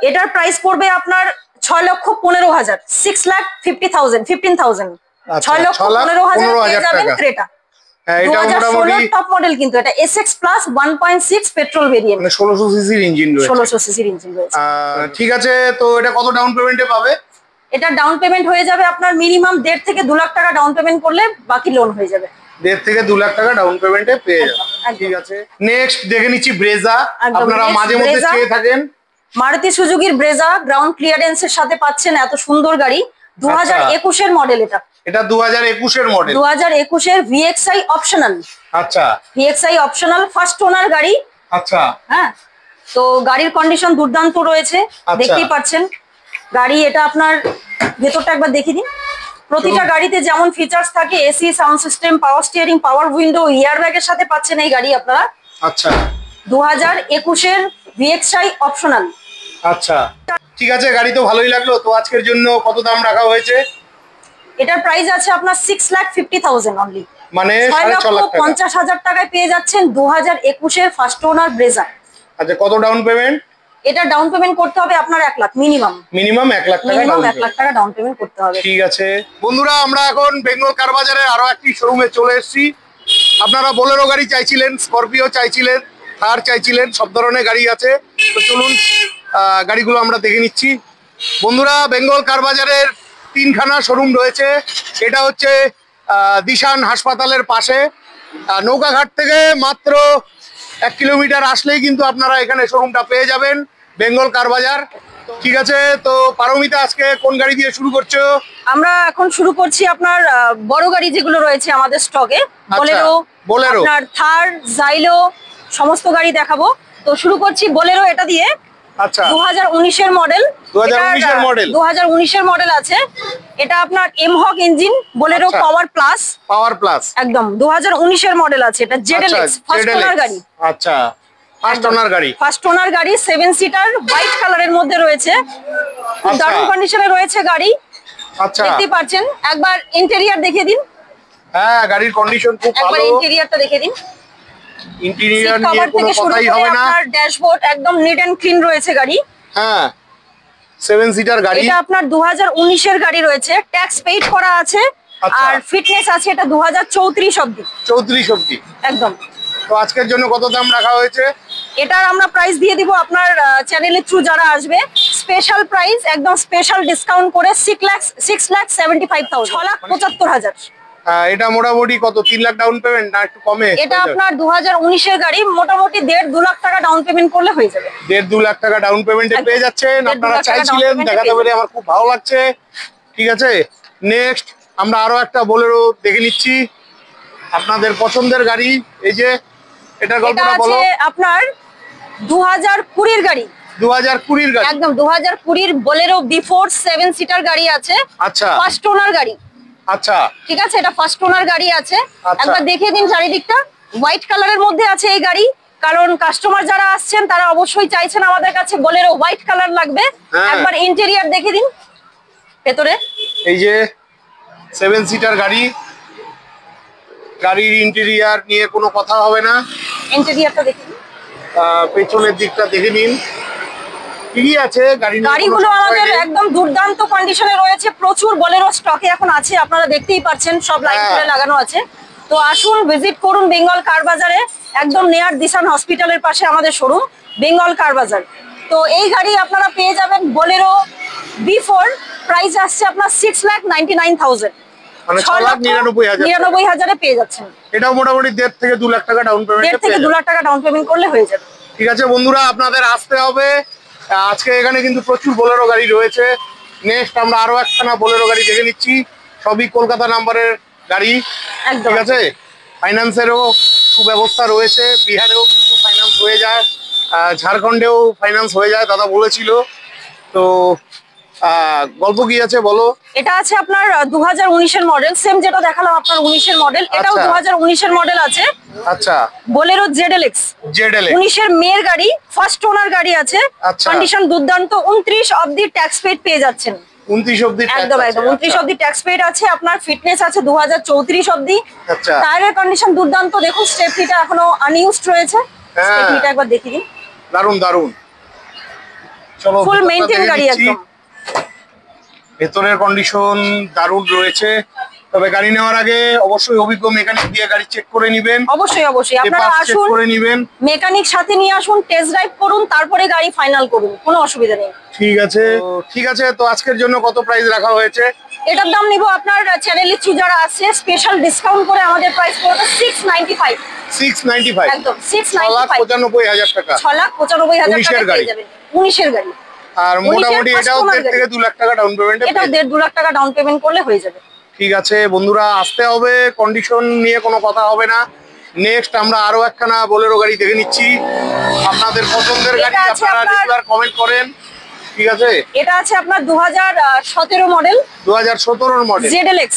এটার প্রাইস পড়বে আপনার 6,15,000, 6,50,000, 15,000। 6,15,000 পেয়ে যাবেন ক্রেটা।
এটা মোটামুটি
টপ মডেল, কিন্তু এটা SX প্লাস 1.6 পেট্রোল ভেরিয়েন্ট,
মানে 1600 সিসির ইঞ্জিন রয়েছে।
1600 সিসির ইঞ্জিন রয়েছে।
ঠিক আছে, তো এটা কত ডাউন পেমেন্টে পাবে?
এটা ডাউন পেমেন্ট হয়ে যাবে আপনার মিনিমাম 1.5 থেকে 2 লাখ টাকা ডাউন পেমেন্ট করলে বাকি লোন হয়ে যাবে।
1.5 থেকে 2 লাখ টাকা ডাউন পেমেন্টে পেয়ে যাবেন। ঠিক আছে, নেক্সট দেখে নিচ্ছি ব্রেজা। আপনারা মাঝে মধ্যে চেয়ে থাকেন
মারুতি সুজুকির ব্রেজা, গ্রাউন্ড ক্লিয়ারেন্সের সাথে পাচ্ছেন এত সুন্দর গাড়ি। 2021 এর মডেল এটা।
এটা 2021 এর মডেল,
2021 এর VXI অপশনাল।
আচ্ছা,
VXI অপশনাল ফার্স্ট ওনার গাড়ি।
আচ্ছা,
হ্যাঁ, তো গাড়ির কন্ডিশন দুর্দান্ত রয়েছে, দেখতেই পাচ্ছেন। গাড়ি এটা আপনার ভেতরটা একবার দেখিয়ে দিন। প্রতিটা গাড়িতে যেমন ফিচার্স থাকে, AC, sound system, power steering, পাওয়ার উইন্ডো, এয়ার ব্যাগের সাথে পাচ্ছেন এই গাড়ি আপনারা।
আচ্ছা,
2021 এর VXI অপশনাল।
আচ্ছা, ঠিক আছে, গাড়ি তো ভালোই লাগলো। তো আজকের জন্য কত দাম রাখা হয়েছে?
এটার প্রাইস আছে আপনার 6,50,000 অনলি,
মানে
6,50,000 টাকায় পেয়ে যাচ্ছেন 2021 এর ফার্স্ট ওনার ব্রেজা।
আচ্ছা, কত ডাউন পেমেন্ট?
এটা ডাউন পেমেন্ট করতে হবে আপনার 1 লাখ মিনিমাম।
মিনিমাম 1 লাখ টাকা,
মিনিমাম 1 লাখ টাকা ডাউন পেমেন্ট করতে হবে।
ঠিক আছে বন্ধুরা, আমরা এখন বেঙ্গল কার বাজারের আরো একটি শোরুমে চলে এসেছি। আপনারা বোলেরো গাড়ি চাইছিলেন, স্করপিও চাইছিলেন, থার চাইছিলেন, সব ধরনের গাড়ি আছে। তো চলুন গাড়িগুলো আমরা দেখে নিচ্ছি। বন্ধুরা, বেঙ্গল কার বাজারের 3খানা শোরুম রয়েছে। এটা হচ্ছে দিশান হাসপাতালের পাশে, নৌকাঘাট থেকে মাত্র 1 কিলোমিটার আসলেই কিন্তু আপনারা এখানে শোরুমটা পেয়ে যাবেন, বেঙ্গল কার বাজার। ঠিক আছে, তো পারমিতা আজকে কোন গাড়ি দিয়ে শুরু করছো?
আমরা এখন শুরু করছি আপনার বড় গাড়ি যেগুলো রয়েছে আমাদের স্টকে, বোলেরো, আপনার থার, জাইলো, সমস্ত গাড়ি দেখাবো। তো শুরু করছি বোলেরো এটা দিয়ে।
আচ্ছা,
2019 এর মডেল।
2019 এর মডেল,
2019 এর মডেল আছে। এটা আপনার mHawk engine, Bolero power plus. Power plus একদম 2019 এর মডেল আছে। এটা ZLX ফার্স্ট ওনার গাড়ি।
আচ্ছা, ফার্স্ট ওনার গাড়ি,
ফার্স্ট ওনার গাড়ি, 7 সিটার, হোয়াইট কালারের মধ্যে রয়েছে, খুব দারুণ কন্ডিশনে রয়েছে গাড়ি।
আচ্ছা,
দেখতে পাচ্ছেন। একবার ইন্টেরিয়র দেখিয়ে দিন।
হ্যাঁ, গাড়ির কন্ডিশন খুব ভালো।
একবার ইন্টেরিয়রটা দেখিয়ে দিন।
ইন্টেরিয়র নিয়ে কোনো কথাই হবে না।
আপনার ড্যাশবোর্ড একদম নিট এন্ড ক্লিন রয়েছে গাড়ি।
হ্যাঁ, 7 সিটার গাড়ি।
এটা আপনার 2019 এর গাড়ি রয়েছে, ট্যাক্স পেইড করা আছে। আর ফিটনেস আছে এটা 2034 অবধি। 34 অবধি একদম।
তো আজকের জন্য কত দাম রাখা হয়েছে?
এটার আমরা প্রাইস দিয়ে দিব আপনার চ্যানেলের থ্রু যারা আসবে, স্পেশাল প্রাইস, একদম স্পেশাল ডিসকাউন্ট করে 6,75,000, 6,75,000।
এটা মোটামুটি কত, 3 লাখ ডাউন পেমেন্ট না একটু কমে?
এটা আপনার 2019 এর গাড়ি, মোটামুটি 1.5-2 লাখ টাকা ডাউন পেমেন্ট করলে হয়ে যাবে।
1.5-2 লাখ টাকা ডাউন পেমেন্টে পেয়ে যাচ্ছেন। আপনারা চাইছিলেন, দেখাতে পেরে আমার খুব ভালো লাগছে। ঠিক আছে, নেক্সট আমরা আরো একটা বোলেরো দেখে নিচ্ছি, আপনাদের পছন্দের গাড়ি। এই যে এটার গল্পটা বলো।
আপনার 2020 এর গাড়ি,
2020 এর গাড়ি,
একদম 2020 বোলেরো B4 7 সিটার গাড়ি আছে।
আচ্ছা,
ফার্স্ট ওনার গাড়ি।
আচ্ছা,
ঠিক আছে, এটা ফার্স্ট ওনার গাড়ি আছে। একবার দেখিয়ে দিন চারিদিকটা। হোয়াইট কালারের মধ্যে আছে এই গাড়ি, কারণ কাস্টমার যারা আসছেন তারা অবশ্যই চাইছেন আমাদের কাছে বোলেরো হোয়াইট কালার লাগবে। একবার ইন্টেরিয়র দেখিয়ে দিন ভেতরে।
এই যে 7 সিটার গাড়ি, গাড়ির ইন্টেরিয়ার নিয়ে কোনো কথা হবে না।
ইন্টেরিয়ারটা দেখুন,
পেছনের দিকটা দেখে নিন কি আছে।
গাড়িগুলো আমাদের একদম দুর্দান্ত কন্ডিশনে রয়েছে, প্রচুর বোলেরো স্টকে এখন আছে, আপনারা দেখতেই পাচ্ছেন সব লাইন করে লাগানো আছে। তো আসুন ভিজিট করুন বেঙ্গল কার বাজারে, একদম নিয়ার দিশান হসপিটালের পাশে আমাদের শোরুম বেঙ্গল কার বাজার। তো এই গাড়ি আপনারা পেয়ে যাবেন বোলেরো B4, প্রাইস আসছে আপনার 6,99,000,
মানে
6,99,000 পেয়ে যাচ্ছেন।
এটাও মোটামুটি 1.5 থেকে 2 লাখ টাকা ডাউন পেমেন্ট,
1.5 থেকে 2 লাখ টাকা ডাউন পেমেন্ট করলে হয়ে যাবে।
ঠিক আছে বন্ধুরা, আপনাদের আসতে হবে। আজকে এখানে কিন্তু প্রচুর বোলেরো গাড়ি রয়েছে। নেক্সট আমরা আরো একখানা বোলেরো গাড়ি দেখে নিচ্ছি, সবই কলকাতা নাম্বারের গাড়ি। ঠিক আছে, ফাইন্যান্সেরও সুব্যবস্থা রয়েছে, বিহারেও কিছু ফাইন্যান্স হয়ে যায়, ঝাড়খণ্ডেও ফাইন্যান্স হয়ে যায়, দাদা বলেছিল। তো গল্প কি আছে বলো।
এটা আছে আপনার 2019-এর মডেল, সেম যেটা দেখালাম আপনার 19-এর মডেল, এটাও 2019-এর মডেল আছে।
আচ্ছা,
বোলেরো ZLX 19-এর মেয়ের গাড়ি, ফার্স্ট ওনার গাড়ি আছে, কন্ডিশন দুর্দান্ত। 29 অবধি ট্যাক্স পেড পেয়ে যাচ্ছেন।
29 অবধি
একদম একদম 29 অবধি ট্যাক্স পেড আছে। আপনার ফিটনেস আছে 2034 অবধি।
আচ্ছা,
টায়ারের কন্ডিশন দুর্দান্ত, দেখুন স্টেপনিটা এখনো আনইউজড রয়েছে, স্টেপনিটা একবার দেখিয়ে দিন।
দারুন দারুন, চলো
ফুল মেইনটেইন গাড়ি একদম।
ভেতরের কন্ডিশন দারুণ রয়েছে, তবে গাড়ি নেওয়ার আগে অবশ্যই অভিজ্ঞ মেকানিক দিয়ে গাড়ি চেক করে নেবেন।
অবশ্যই অবশ্যই আপনারা আসুন,
করে নেবেন,
মেকানিক সাথে নিয়ে আসুন, টেস্ট ড্রাইভ করুন, তারপরে গাড়ি ফাইনাল করুন, কোনো অসুবিধা নেই।
ঠিক আছে, ঠিক আছে। তো আজকের জন্য কত প্রাইস রাখা হয়েছে?
এটার দাম নিব আপনার চ্যানেলে যারা আছে স্পেশাল ডিসকাউন্ট করে আমাদের প্রাইস পড়বে 695।
695
একদম 695,
6,95,000 টাকা,
6,95,000 টাকা পেয়ে যাবেন। 19-এর গাড়ি,
আর মোটামুটি এটাও 1.5 থেকে 2 লাখ টাকা ডাউন পেমেন্ট,
এটাও 1.5-2 লাখ টাকা ডাউন পেমেন্ট করলে হয়ে যাবে।
ঠিক আছে বন্ধুরা, আসতে হবে, কন্ডিশন নিয়ে কোনো কথা হবে না। নেক্সট আমরা আরো একখানা বোলেরো গাড়ি দেখে নিচ্ছি, আপনাদের পছন্দের গাড়ি, আপনারা রেগুলার কমেন্ট করেন। ঠিক আছে,
এটা আছে আপনার 2017 মডেল,
2017-এর মডেল ZLX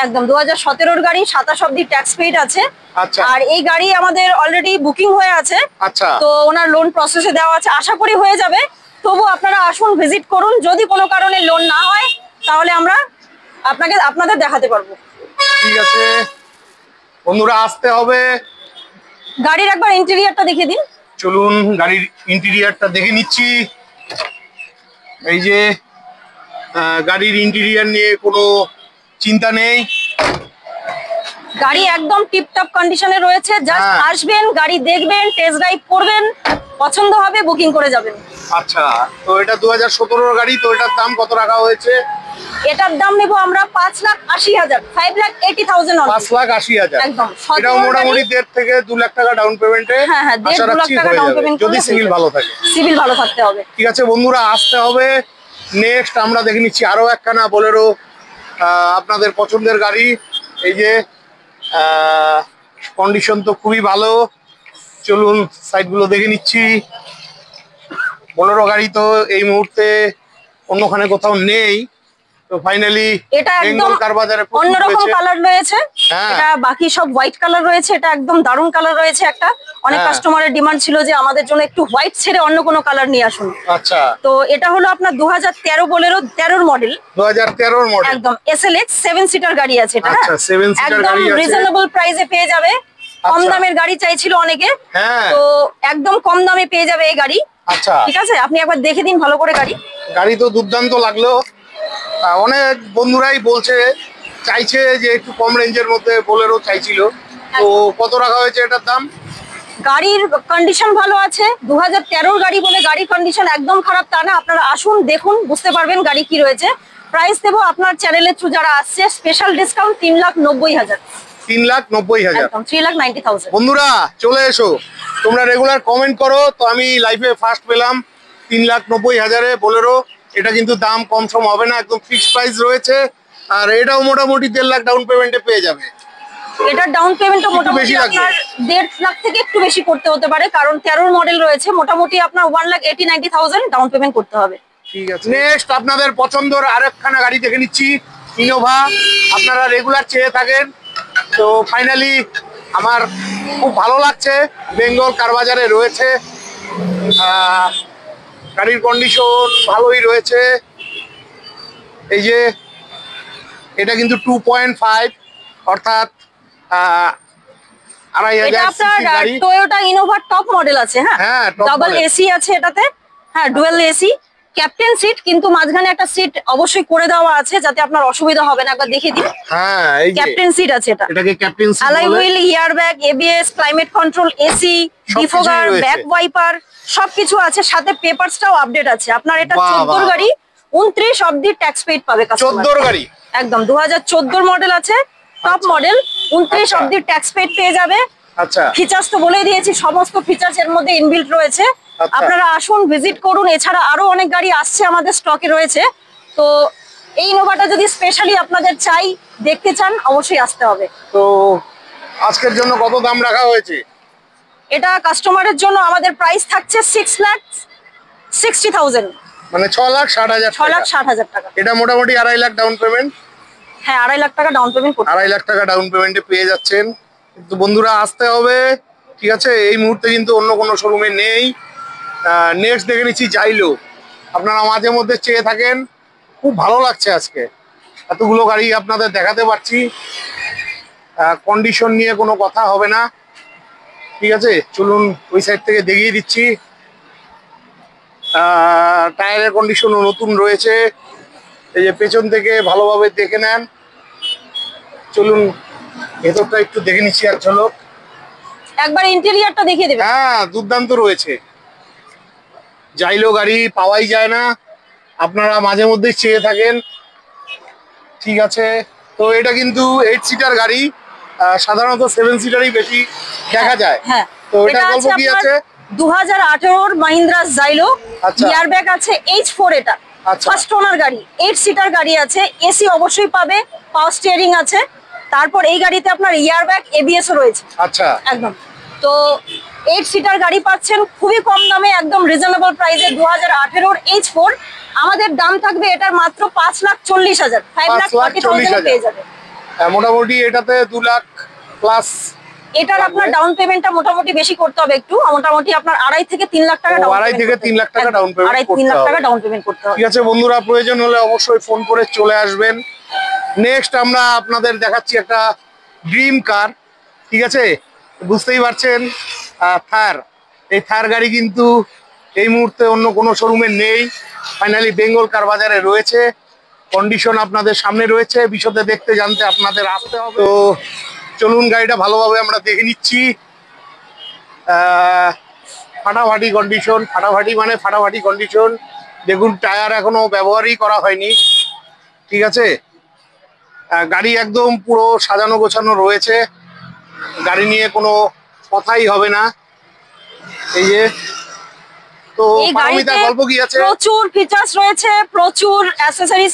একদম 2017-এর গাড়ি, 27 অবধি ট্যাক্স পেইড আছে।
আচ্ছা,
আর এই গাড়ি আমাদের অলরেডি বুকিং হয়ে আছে।
আচ্ছা,
তো ওনার লোন প্রসেসে দেওয়া আছে, আশা করি হয়ে যাবে। তবু আপনারা আসুন, ভিজিট করুন, যদি কোনো কারণে লোন না হয় তাহলে আমরা আপনাদের দেখাতে পারবো।
ঠিক আছে বন্ধুরা, আসতে হবে।
গাড়ির একবার ইন্টেরিয়রটা দেখিয়ে দিন।
চলুন গাড়ির ইন্টেরিয়রটা দেখে নিচ্ছি। এই যে গাড়ির ইন্টেরিয়র নিয়ে কোনো চিন্তা নেই,
গাড়ি একদম টিপটপ কন্ডিশনে রয়েছে। জাস্ট আসবেন, গাড়ি দেখবেন, টেস্ট ড্রাইভ করবেন, পছন্দ হবে বুকিং করে যাবেন।
আচ্ছা, তো এটা 2017-এর গাড়ি, তো এটার দাম কত রাখা হয়েছে?
এটার দাম নেব আমরা 5,80,000, 5,80,000
5,80,000
একদম।
এটাও মোটামুটি 1.5 থেকে 2 লাখ টাকা ডাউন পেমেন্টে,
হ্যাঁ 1.5 লাখ টাকা ডাউন পেমেন্ট,
যদি সিভিল ভালো থাকে।
সিভিল ভালো থাকতে হবে।
ঠিক আছে বন্ধুরা, আসতে হবে। নেক্সট আমরা দেখে নিচ্ছি আরো একখানা বোলেরো, আপনাদের পছন্দের গাড়ি। এই যে কন্ডিশন তো খুবই ভালো, চলুন সাইডগুলো দেখে নিচ্ছি। বোলেরো গাড়ি তো এই মুহূর্তে অন্যখানে কোথাও নেই, তো ফাইনালি
এটা
বেঙ্গল কার বাজারে
অন্যরকম কালার রয়েছে। এটা বাকি সব হোয়াইট কালার রয়েছে, এটা একদম দারুণ কালার রয়েছে একটা। অনেক কাস্টমারের ডিমান্ড ছিল যে আমাদের জন্য একটু হোয়াইট ছেড়ে অন্য কোনো কালার নিয়ে আসুন।
আচ্ছা,
তো এটা হলো আপনার 2013 বোলেরো, 13-এর মডেল,
2013-এর মডেল,
একদম SLX 7 সিটার গাড়ি আছে এটা।
আচ্ছা, 7 সিটার গাড়ি আছে,
একদম রিজনেবল প্রাইসে পেয়ে যাবে। কম দামের গাড়ি চাইছিল অনেকে, তো একদম কম দামে পেয়ে যাবে এই গাড়ি।
আচ্ছা,
ঠিক আছে, আপনি একবার দেখে দিন ভালো করে গাড়ি।
গাড়ি তো দুর্দান্ত লাগলো। অনেক বন্ধুরাই বলছে, চাইছে যে একটু কম রেঞ্জের মধ্যে বোলেরো চাইছিল, তো কত রাখা হয়েছে এটার দাম?
গাড়ির কন্ডিশন ভালো আছে, 2013-এর গাড়ি বলে গাড়ির কন্ডিশন একদম খারাপ তা না। আপনারা আসুন, দেখুন, বুঝতে পারবেন গাড়ি কি রয়েছে। প্রাইস দেবো আপনার চ্যানেলের থ্রু যারা আসছে স্পেশাল ডিসকাউন্ট 3,90,000।
3,90,000,
3,90,000।
বন্ধুরা চলে এসো, তোমরা রেগুলার কমেন্ট করো, তো আমি লাইফে ফার্স্ট পেলাম 3,90,000-এ বোলেরো। এটা কিন্তু দাম কম সম হবে না, একদম ফিক্সড প্রাইস রয়েছে। আর এটাও মোটামুটি 1.5 লাখ ডাউন পেমেন্টে পেয়ে যাবে।
এটার ডাউন পেমেন্টটা মোটামুটি আপনার 1.5 লাখ থেকে একটু বেশি করতে হতে পারে, কারণ 13 মডেল রয়েছে। মোটামুটি আপনার 1,80,90,000 ডাউন পেমেন্ট করতে হবে।
ঠিক আছে, নেক্সট আপনাদের পছন্দের আরেকখানা গাড়ি দেখে নিচ্ছি, ইনোভা। আপনারা রেগুলার চেয়ে থাকেন, তো ফাইনালি আমার খুব ভালো লাগছে, বেঙ্গল কার বাজারে রয়েছে। গাড়ির কন্ডিশন ভালোই রয়েছে। এই যে এটা কিন্তু 2.5, অর্থাৎ
এটা
2500
আপনার
সিসি গাড়ি।
টয়োটা ইনোভা টপ মডেল আছে, হ্যাঁ
হ্যাঁ, top
ডাবল
model।
এসি আছে এটাতে, হ্যাঁ ডুয়েল এসি, ক্যাপ্টেন সিট, কিন্তু মাঝখানে একটা সিট অবশ্যই করে দেওয়া আছে যাতে আপনার অসুবিধা হবে না, একবার দেখিয়ে দিন।
হ্যাঁ, এই যে
ক্যাপ্টেন সিট আছে এটা,
এটাকে ক্যাপ্টেন সিট
অ্যালয়
বলে।
হুইল, ইয়ার bag, ABS, climate control, AC,
সবকিছুই
ডিফোগার,
রয়েছে।
ব্যাক ওয়াইপার সবকিছু আছে, সাথে পেপারসটাও আপডেট আছে। আপনার এটা
বাহ,
14
বাহ।
গাড়ি, 29 অবধি ট্যাক্স পেইড পাবে কাস্টমার।
14 গাড়ি
একদম 2014 মডেল আছে, টপ মডেল, 29
আচ্ছা।
অবধি ট্যাক্স পেইড পেয়ে যাবে।
আচ্ছা,
ফিচার্স তো বলেই দিয়েছি, সমস্ত ফিচার্স এর মধ্যে ইনবিল্ট রয়েছে।
আচ্ছা।
আপনারা আসুন, ভিজিট করুন। এছাড়া আরো অনেক গাড়ি আসছে আমাদের স্টকে রয়েছে, তো এই ইনোভাটা যদি স্পেশালি আপনাদের চাই, দেখতে চান, অবশ্যই আসতে হবে।
তো আজকের জন্য কত দাম রাখা হয়েছে?
এটা কাস্টমারের জন্য আমাদের প্রাইস থাকছে 6,60,000,
মানে 6,60,000 টাকা।
6,60,000 টাকা।
এটা মোটামুটি 2.5 লাখ ডাউন পেমেন্ট।
হ্যাঁ 2.5 লাখ টাকা ডাউন পেমেন্ট করতে
2.5 লাখ টাকা ডাউন পেমেন্টে পেয়ে যাচ্ছেন। কিন্তু বন্ধুরা আসতে হবে, ঠিক আছে? এই মুহূর্তে কিন্তু অন্য কোনো শোরুমে নেই। নেক্সট দেখে নিচ্ছি জাইলো। আপনারা মাঝে মধ্যে চেয়ে থাকেন, খুব ভালো লাগছে আজকে এতগুলো গাড়ি আপনাদের দেখাতে পারছি। কন্ডিশন নিয়ে কোনো কথা হবে না, ঠিক আছে? চলুন ওই সাইড থেকে দেখিয়ে দিচ্ছি। টায়ারের কন্ডিশনও নতুন রয়েছে, এই যে পেছন থেকে ভালোভাবে দেখে নেন। চলুন ভেতরটা একটু দেখে নিচ্ছি এক ঝলক।
একবার ইন্টেরিয়রটা দেখিয়ে দেবেন।
হ্যাঁ, দুর্দান্ত রয়েছে। জাইলো গাড়ি পাওয়াই যায় না, আপনারা মাঝে মধ্যে চেয়ে থাকেন, ঠিক আছে? তো এটা কিন্তু 8 সিটার গাড়ি, সাধারণত 7 সিটারই বেশি দেখা যায়।
হ্যাঁ,
তো এটা গল্প কি আছে?
2018 মাহিন্দ্রা জাইলো,
আচ্ছা।
ইয়ার ব্যাগ আছে H4, এটা
আচ্ছা।
ফার্স্ট ওনার গাড়ি, 8 সিটার গাড়ি আছে, এসি অবশ্যই পাবে, পাওয়ার স্টিয়ারিং আছে। তারপর এই গাড়িতে আপনার ইয়ার ব্যাগ এবিএস ও রয়েছে।
আচ্ছা,
একদম, তো 8 সিটার গাড়ি পাচ্ছেন খুবই কম দামে, একদম রিজনেবল প্রাইসে। 2018 H4, আমাদের দাম থাকবে এটার মাত্র 5,40,000, 5,40,000 পেয়ে যাবে।
মোটামুটি এটাতে 2 লাখ প্লাস।
এটার আপনার ডাউন পেমেন্টটা মোটামুটি বেশি করতে হবে একটু, মোটামুটি আপনার 2.5 থেকে 3 লাখ টাকা ডাউন
2.5 থেকে 3 লাখ টাকা ডাউন পেমেন্ট
2.5-3 লাখ টাকা ডাউন পেমেন্ট করতে হবে।
ঠিক আছে বন্ধুরা, প্রয়োজন হলে অবশ্যই ফোন করে চলে আসবেন। নেক্সট আমরা আপনাদের দেখাচ্ছি একটা ড্রিম কার, ঠিক আছে? বুঝতেই পারছেন, থার। এই থার গাড়ি কিন্তু এই মুহূর্তে অন্য কোনো শোরুমে নেই, ফাইনালি বেঙ্গল কার বাজারে রয়েছে। কন্ডিশন আপনাদের সামনে রয়েছে, বিশদে দেখতে জানতে আপনাদের আসতে হবে। তো চলুন গাড়িটা ভালোভাবে আমরা দেখে নিচ্ছি। ফাটাফাটি কন্ডিশন, ফাটাফাটি মানে ফাটাফাটি কন্ডিশন। দেখুন টায়ার এখনো ব্যবহারই করা হয়নি, ঠিক আছে? গাড়ি একদম পুরো সাজানো গোছানো রয়েছে, গাড়ি নিয়ে কোনো কথাই হবে না। এই যে, তো
এই
পারমিতা
গাড়িতে
গল্প কি আছে?
প্রচুর ফিচার্স রয়েছে, প্রচুর অ্যাকসেসরিজ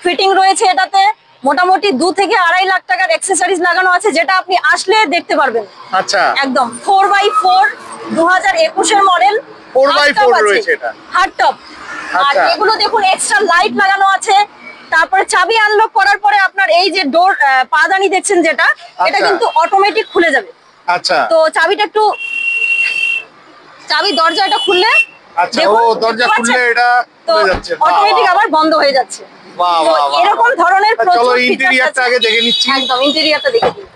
ফিটিং রয়েছে এটাতে। মোটামুটি 2 থেকে 2.5 লাখ টাকার অ্যাকসেসরিজ লাগানো আছে, যেটা আপনি আসলে দেখতে পারবেন।
আচ্ছা,
একদম 4x4 2021 এর মডেল,
4x4 রয়েছে এটা,
হার্ড টপ। আর
আচ্ছা।
এগুলো দেখুন এক্সট্রা লাইট লাগানো আছে। তারপরে চাবি আনলক করার পরে আপনার এই যে ডোর পাদানি দেখছেন যেটা, এটা
আচ্ছা।
কিন্তু অটোমেটিক খুলে যাবে।
আচ্ছা,
তো চাবিটা একটু, চাবি দরজা এটা খুললে,
আচ্ছা, ও
দেখুন,
দরজা
দেখতে
খুললে
পাচ্ছেন?
এটা
তো
খুলে যাচ্ছে। বাহ,
অটোমেটিক
বাহ।
আবার বন্ধ হয়ে যাচ্ছে।
বাহ,
তো
বাহ, বাহ,
এরকম
বাহ।
ধরনের
চলো
প্রচুর ফিচার্স
ইন্টেরিয়রটা
আছে।
আগে দেখে নিচ্ছি।
একদম ইন্টেরিয়রটা দেখে দিন।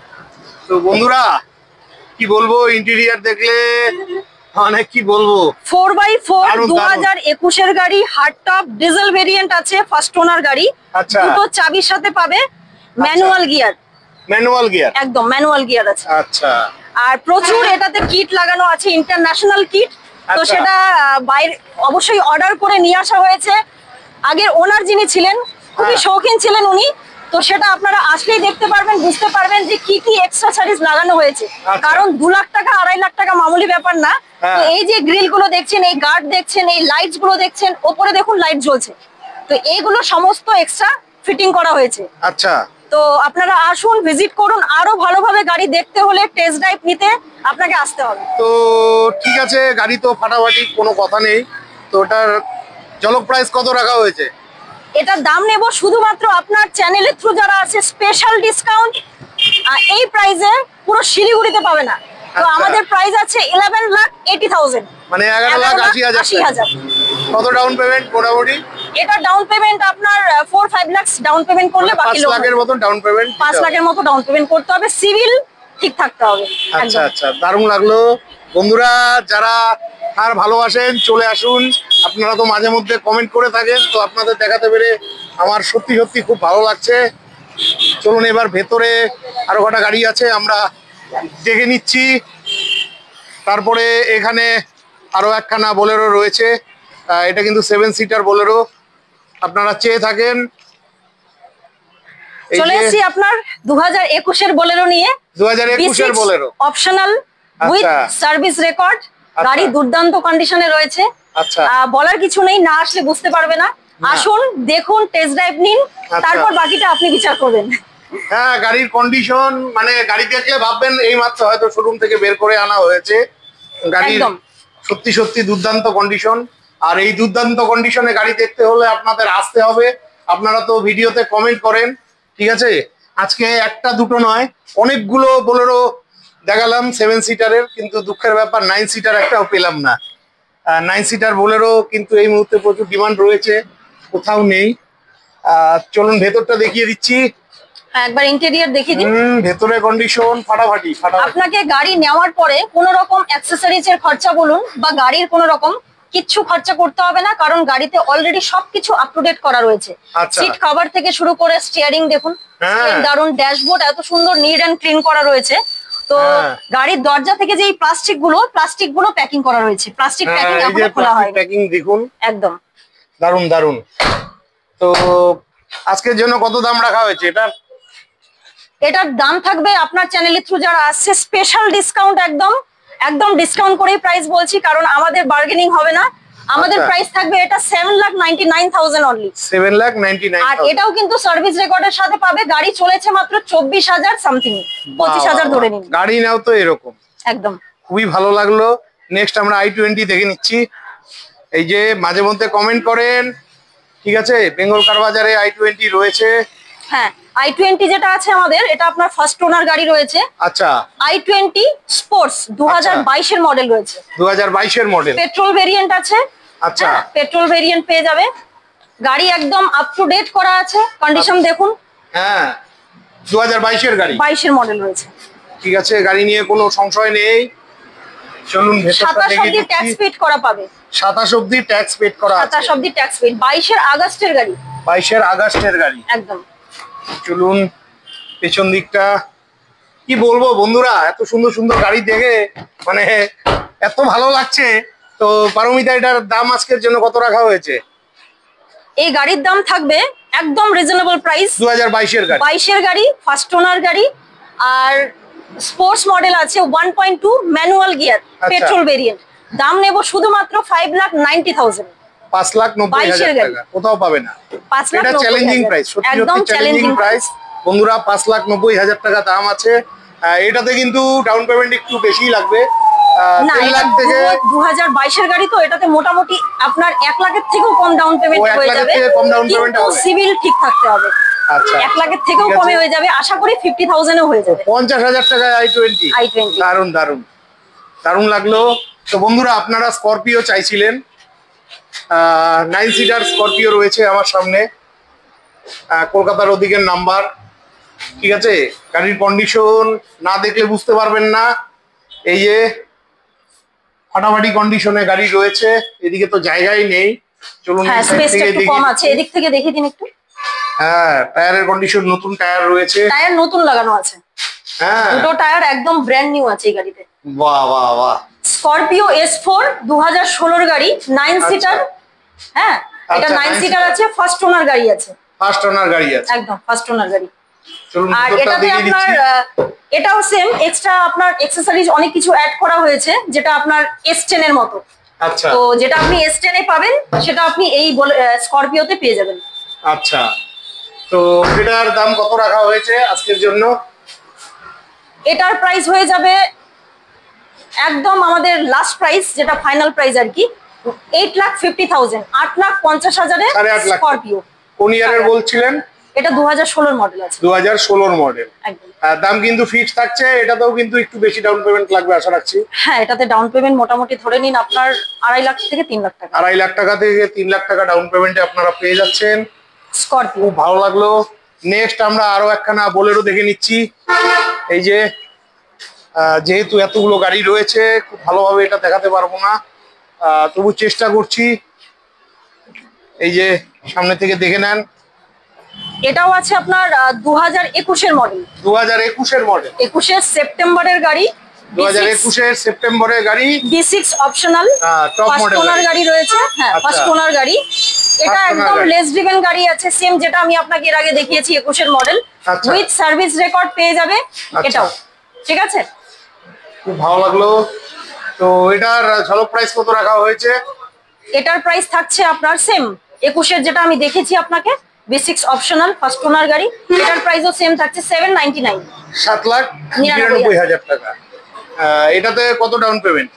তো বন্ধুরা কি বলবো, ইন্টেরিয়র দেখলে অনেক কি বলবো।
4x4
দারুণ,
2021 এর গাড়ি, হার্ড টপ, ডিজেল ভেরিয়েন্ট আছে, ফার্স্ট ওনার গাড়ি।
আচ্ছা।
দুটো চাবির সাথে পাবে, ম্যানুয়াল গিয়ার,
ম্যানুয়াল গিয়ার।
একদম ম্যানুয়াল গিয়ার আছে।
আচ্ছা,
আর প্রচুর এটাতে কিট লাগানো আছে, ইন্টারন্যাশনাল কিট। তো
আচ্ছা।
সেটা বাইরে অবশ্যই অর্ডার করে নিয়ে আসা হয়েছে। আগের ওনার যিনি ছিলেন খুবই
হ্যাঁ।
শৌখিন ছিলেন উনি, তো সেটা আপনারা আসলেই দেখতে পারবেন, বুঝতে পারবেন যে কি কি এক্সট্রা সার্ভিস লাগানো হয়েছে।
আচ্ছা।
কারণ 2 লাখ টাকা 2.5 লাখ টাকা মামুলি ব্যাপার না।
হ্যাঁ।
তো এই যে গ্রিল গুলো দেখছেন, এই গার্ড দেখছেন, এই লাইটস গুলো দেখছেন, ওপরে দেখুন লাইট জ্বলছে, তো এইগুলো সমস্ত এক্সট্রা ফিটিং করা হয়েছে।
আচ্ছা।
তো আপনারা আসুন, ভিজিট করুন। আরো ভালোভাবে গাড়ি দেখতে হলে টেস্ট ড্রাইভ নিতে আপনাকে আসতে হবে।
তো ঠিক আছে, গাড়ি তো ফাটাফাটি, কোনো কথা নেই। তো ওটার জলক প্রাইস কত রাখা হয়েছে?
এটার দাম নেব শুধুমাত্র আপনার চ্যানেলের থ্রু যারা আছে, স্পেশাল ডিসকাউন্ট। এই প্রাইসে পুরো শিলিগুড়িতে পাবে না। তো
আচ্ছা।
আমাদের প্রাইস আছে 11,80,000,
মানে 11,80,000। কত ডাউন পেমেন্ট মোটামুটি?
এটা ডাউন পেমেন্ট আপনার 4-5 লাখ ডাউন পেমেন্ট করলে বাকি
5 লাখের মতন ডাউন পেমেন্ট।
5 লাখের মতো ডাউন পেমেন্ট করতে হবে। সিভিল ঠিক থাকতে হবে।
আচ্ছা আচ্ছা, দারুণ লাগলো। বন্ধুরা যারা আর ভালোবাসেন চলে আসুন। আপনারা তো মাঝে মধ্যে কমেন্ট করে থাকেন, তো আপনাদের দেখাতে পেরে আমার সত্যি সত্যি খুব ভালো লাগছে। চলুন এবার ভেতরে আরো কটা গাড়ি আছে আমরা দেখে নিচ্ছি। তারপরে এখানে আরো একখানা বোলেরো রয়েছে, এটা কিন্তু 7 সিটার বোলেরো। আপনারা চেয়ে থাকেন।
চলে এসেছি আপনার 2021 এর বোলেরো নিয়ে।
2021 এর Bolero
optional with service record. গাড়ি দুর্দান্ত কন্ডিশনে রয়েছে।
আচ্ছা,
বলার কিছু নেই, না আসলে বুঝতে পারবে না। আসুন দেখুন, টেস্ট ড্রাইভ নিন, তারপর বাকিটা আপনি বিচার করবেন।
হ্যাঁ, গাড়ির কন্ডিশন মানে গাড়ি দেখলে ভাববেন এই মাত্র হয়তো শোরুম থেকে বের করে আনা হয়েছে। গাড়ির সত্যি সত্যি দুর্দান্ত কন্ডিশন। আর এই দুর্দান্ত কন্ডিশনে গাড়ি দেখতে হলে আপনাদের আসতে হবে। আপনারা তো ভিডিওতে কমেন্ট করেন, ঠিক আছে? আজকে একটা দুটো নয়, অনেকগুলো বোলেরো দেখালাম 7 সিটারের, কিন্তু দুঃখের ব্যাপার 9 সিটার একটাও পেলাম না। 9 সিটার বোলেরো কিন্তু এই মুহূর্তে প্রচুর ডিমান্ড রয়েছে, কোথাও নেই। চলুন ভেতরটা দেখিয়ে দিচ্ছি।
একবার ইন্টেরিয়র দেখিয়ে দিন।
ভেতরে কন্ডিশন ফাটাফাটি।
আপনাকে গাড়ি নেওয়ার পরে কোনো রকম অ্যাকসেসরিজ এর খরচা বলুন বা গাড়ির কোনো রকম কিচ্ছু খরচা করতে হবে না, কারণ গাড়িতে অলরেডি সবকিছু আপ টু ডেট করা রয়েছে। সিট কভার থেকে শুরু করে স্টিয়ারিং দেখুন, দারুন ড্যাশবোর্ড এত সুন্দর নিট এন্ড ক্লিন করা রয়েছে। তো গাড়ির দরজা থেকে যে প্লাস্টিক গুলো প্যাকিং করা রয়েছে, প্লাস্টিক প্যাকিং এখনো খোলা হয়নি।
প্যাকিং দেখুন,
একদম
দারুন দারুন। তো আজকের জন্য কত দাম রাখা হয়েছে
এটার দাম থাকবে আপনার চ্যানেলের থ্রু যারা আসছে স্পেশাল ডিসকাউন্ট, একদম ডিসকাউন্ট করেই প্রাইস বলছি, কারণ আমাদের বার্গেনিং হবে না। আমাদের প্রাইস থাকবে এটা 7,99,000 অনলি।
7,99,000।
আর এটাও কিন্তু সার্ভিস রেকর্ডের সাথে পাবে। গাড়ি চলেছে মাত্র 24,000 সামথিং, 25,000 ধরে নিন।
গাড়ি নাও তো এরকম,
একদম
খুবই ভালো লাগলো। নেক্সট আমরা i20 দেখে নিচ্ছি। এই যে মাঝে মধ্যে কমেন্ট করেন, ঠিক আছে? বেঙ্গল কার বাজারে i20 রয়েছে।
হ্যাঁ, i20 যেটা আছে আমাদের, এটা আপনার ফার্স্ট ওনার গাড়ি রয়েছে।
আচ্ছা,
i20 স্পোর্টস 2022 এর মডেল রয়েছে।
2022 এর মডেল,
পেট্রোল ভেরিয়েন্ট আছে।
আচ্ছা,
পেট্রোল ভেরিয়েন্ট পেয়ে যাবে। গাড়ি একদম আপ টু ডেট করা আছে, কন্ডিশন দেখুন।
হ্যাঁ, 2022 এর গাড়ি,
22 এর মডেল রয়েছে।
ঠিক আছে, গাড়ি নিয়ে কোনো সংশয় নেই। চলুন ভেতরটা দেখে দিচ্ছি।
27 অবধি ট্যাক্স পেড করা পাবে।
27 অবধি ট্যাক্স পেড করা আছে।
27 অবধি ট্যাক্স পেড। 22 এর আগস্টের গাড়ি।
22 এর আগস্টের গাড়ি,
একদম।
চলুন পেছন দিকটা কি বলবো বন্ধুরা, এত সুন্দর সুন্দর গাড়ি দেখে মানে এত ভালো লাগছে। তো পারমিতা, এটার দাম আজকের জন্য কত রাখা হয়েছে?
এই গাড়ির দাম থাকবে একদম রিজনেবল প্রাইস।
2022 এর গাড়ি,
22 এর গাড়ি, ফার্স্ট ওনার গাড়ি, আর স্পোর্টস মডেল আছে 1.2 ম্যানুয়াল গিয়ার, পেট্রোল ভেরিয়েন্ট। দাম নেব শুধুমাত্র 5,90,000।
5,90,000 টাকা, কোথাও পাবে না। এটা চ্যালেঞ্জিং প্রাইস, সত্যি সত্যি চ্যালেঞ্জিং প্রাইস বন্ধুরা। 5,90,000 টাকা দাম আছে। এটাতে কিন্তু ডাউন পেমেন্ট একটু বেশি লাগবে। 3 লাখ থেকে
2022 এর গাড়ি, তো এটাতে মোটামুটি আপনার 1 লাখের থেকেও কম ডাউন পেমেন্ট হয়ে যাবে। কিন্তু সিভিল ঠিক থাকতে হবে।
আচ্ছা,
1 লাখের থেকেও কমে হয়ে যাবে, আশা করি 50,000 এ হয়ে যাবে।
50,000 টাকায় i20। দারুন দারুন দারুন লাগলো। তো বন্ধুরা, আপনারা স্করপিও চাইছিলেন, 9 সিটার স্করপিও রয়েছে আমার সামনে, কলকাতার ওদিকের নাম্বার, ঠিক আছে? গাড়ির কন্ডিশন না দেখলে বুঝতে পারবেন না। এই যে ফাটাফাটি কন্ডিশনে গাড়ি রয়েছে, এদিকে তো জায়গাই নেই। চলুন
এদিক থেকে দেখিয়ে দিন একটু।
হ্যাঁ, টায়ারের কন্ডিশন নতুন টায়ার রয়েছে,
টায়ার নতুন লাগানো আছে। হ্যাঁ, দুটো টায়ার একদম ব্র্যান্ড নিউ আছে এই গাড়িতে।
বাহ বাহ বাহ।
স্করপিও S4 2016 এর গাড়ি, 9 সিটার। হ্যাঁ, এটা 9 সিটার আছে, ফার্স্ট ওনার গাড়ি আছে।
ফার্স্ট ওনার গাড়ি আছে,
একদম ফার্স্ট ওনার গাড়ি।
চলুন
আর এটাতে আপনার এটাও সেম এক্সট্রা আপনার অ্যাকসেসরিজ অনেক কিছু অ্যাড করা হয়েছে, যেটা আপনার S10 এর মতো।
আচ্ছা,
তো যেটা আপনি S10 এ পাবেন সেটা আপনি এই স্করপিওতে পেয়ে যাবেন।
আচ্ছা, তো এটার দাম কত রাখা হয়েছে আজকের জন্য?
এটার প্রাইস হয়ে যাবে একদম আমাদের লাস্ট প্রাইস, যেটা ফাইনাল প্রাইস আর কি, 8,50,000, 8,50,000 এর স্করপিও।
কোন ইয়ারের বলছিলেন?
এটা 2016 মডেল আছে।
2016 মডেল।
একদম।
দাম কিন্তু ফিক্সড থাকছে, এটাতেও কিন্তু একটু বেশি ডাউন পেমেন্ট লাগবে আশা রাখছি।
হ্যাঁ, এটাতে ডাউন পেমেন্ট মোটামুটি ধরে নিন আপনার 2.5 লাখ থেকে 3 লাখ টাকা।
2.5 লাখ টাকা থেকে 3 লাখ টাকা ডাউন পেমেন্টে আপনারা পেয়ে যাচ্ছেন স্করপিও। ভালো লাগলো। নেক্সট আমরা আরো একখানা বোলেরো দেখে নিচ্ছি। এই যে যেহেতু এতগুলো গাড়ি রয়েছে খুব ভালোভাবে এটা দেখাতে পারবো না, তবু চেষ্টা করছি। এই যে সামনে থেকে দেখে নেন,
এটাও আছে আপনার 2021-এর মডেল।
2021-এর মডেল,
21-এর সেপ্টেম্বরের গাড়ি।
2021-এর সেপ্টেম্বরের গাড়ি,
B6 অপশনাল,
টপ মডেল
ওনার গাড়ি রয়েছে। হ্যাঁ, ফার্স্ট ওনার গাড়ি। এটা একদম লেস ড্রিভেন গাড়ি আছে, সেম যেটা আমি আপনাকে এর আগে দেখিয়েছি 21-এর মডেল, উইথ সার্ভিস রেকর্ড পেয়ে যাবে এটাও। ঠিক আছে,
খুব ভালো লাগলো। তো এটার ঝলক প্রাইস কত রাখা হয়েছে?
এটার প্রাইস থাকছে আপনার সেম 21-এর যেটা আমি দেখেছি আপনাকে, B6 অপশনাল ফার্স্ট ওনার গাড়ি। এটার প্রাইসও সেম থাকছে 799,
7,99,000 টাকা। এটাতে কত ডাউন পেমেন্ট?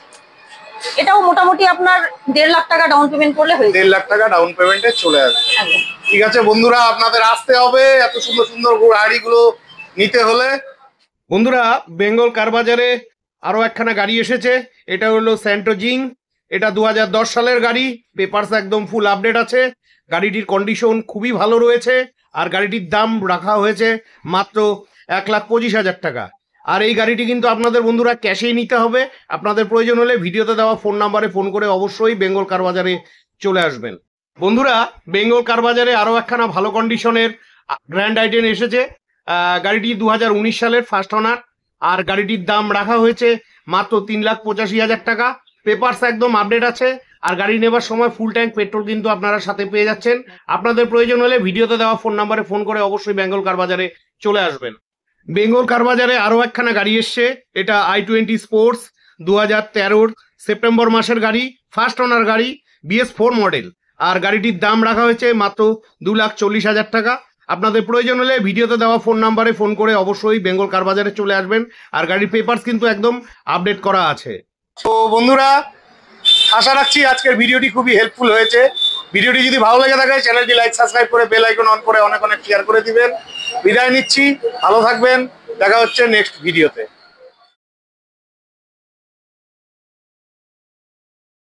এটাও মোটামুটি আপনার 1.5 লাখ টাকা ডাউন পেমেন্ট করলে হয়ে যাবে।
1.5 লাখ টাকা ডাউন পেমেন্টে চলে আসবে। ঠিক আছে বন্ধুরা, আপনাদের আসতে হবে এত সুন্দর সুন্দর গাড়িগুলো নিতে হলে। বন্ধুরা, বেঙ্গল কার বাজারে আরো একখানা গাড়ি এসেছে। এটা হলো স্যান্টোজিং। এটা 2010 সালের গাড়ি, পেপারস একদম ফুল আপডেট আছে। গাড়িটির কন্ডিশন খুবই ভালো রয়েছে, আর গাড়িটির দাম রাখা হয়েছে মাত্র 1,25,000 টাকা। আর এই গাড়িটি কিন্তু আপনাদের বন্ধুরা ক্যাশেই নিতে হবে। আপনাদের প্রয়োজন হলে ভিডিওতে দেওয়া ফোন নাম্বারে ফোন করে অবশ্যই বেঙ্গল কার বাজারে চলে আসবেন। বন্ধুরা, বেঙ্গল কার বাজারে আরও একখানা ভালো কন্ডিশনের গ্র্যান্ড আইটেন এসেছে। গাড়িটি 2019 সালের ফার্স্ট ওনার, আর গাড়িটির দাম রাখা হয়েছে মাত্র 3,85,000 টাকা। পেপারস একদম আপডেট আছে, আর গাড়ি নেবার সময় ফুল ট্যাঙ্ক পেট্রোল কিন্তু আপনারা সাথে পেয়ে যাচ্ছেন। আপনাদের প্রয়োজন হলে ভিডিওতে দেওয়া ফোন নাম্বারে ফোন করে অবশ্যই বেঙ্গল কার বাজারে চলে আসবেন। বেঙ্গল কার বাজারে আরও একখানা গাড়ি এসছে। এটা i20 স্পোর্টস, 2013 সেপ্টেম্বর মাসের গাড়ি, ফার্স্ট ওনার গাড়ি, BS4 মডেল। আর গাড়িটির দাম রাখা হয়েছে মাত্র 2,40,000 টাকা। আপনাদের প্রয়োজন হলে ভিডিওতে দেওয়া ফোন নাম্বারে ফোন করে অবশ্যই বেঙ্গল কার বাজারে চলে আসবেন। আর গাড়ির পেপারস কিন্তু একদম আপডেট করা আছে। তো বন্ধুরা, আশা রাখছি আজকের ভিডিওটি খুবই হেল্পফুল হয়েছে। ভিডিওটি যদি ভালো লেগে থাকে চ্যানেলটি লাইক সাবস্ক্রাইব করে বেল আইকন অন করে অনেক অনেক শেয়ার করে দিবেন। বিদায় নিচ্ছি, ভালো থাকবেন, দেখা হচ্ছে নেক্সট ভিডিওতে।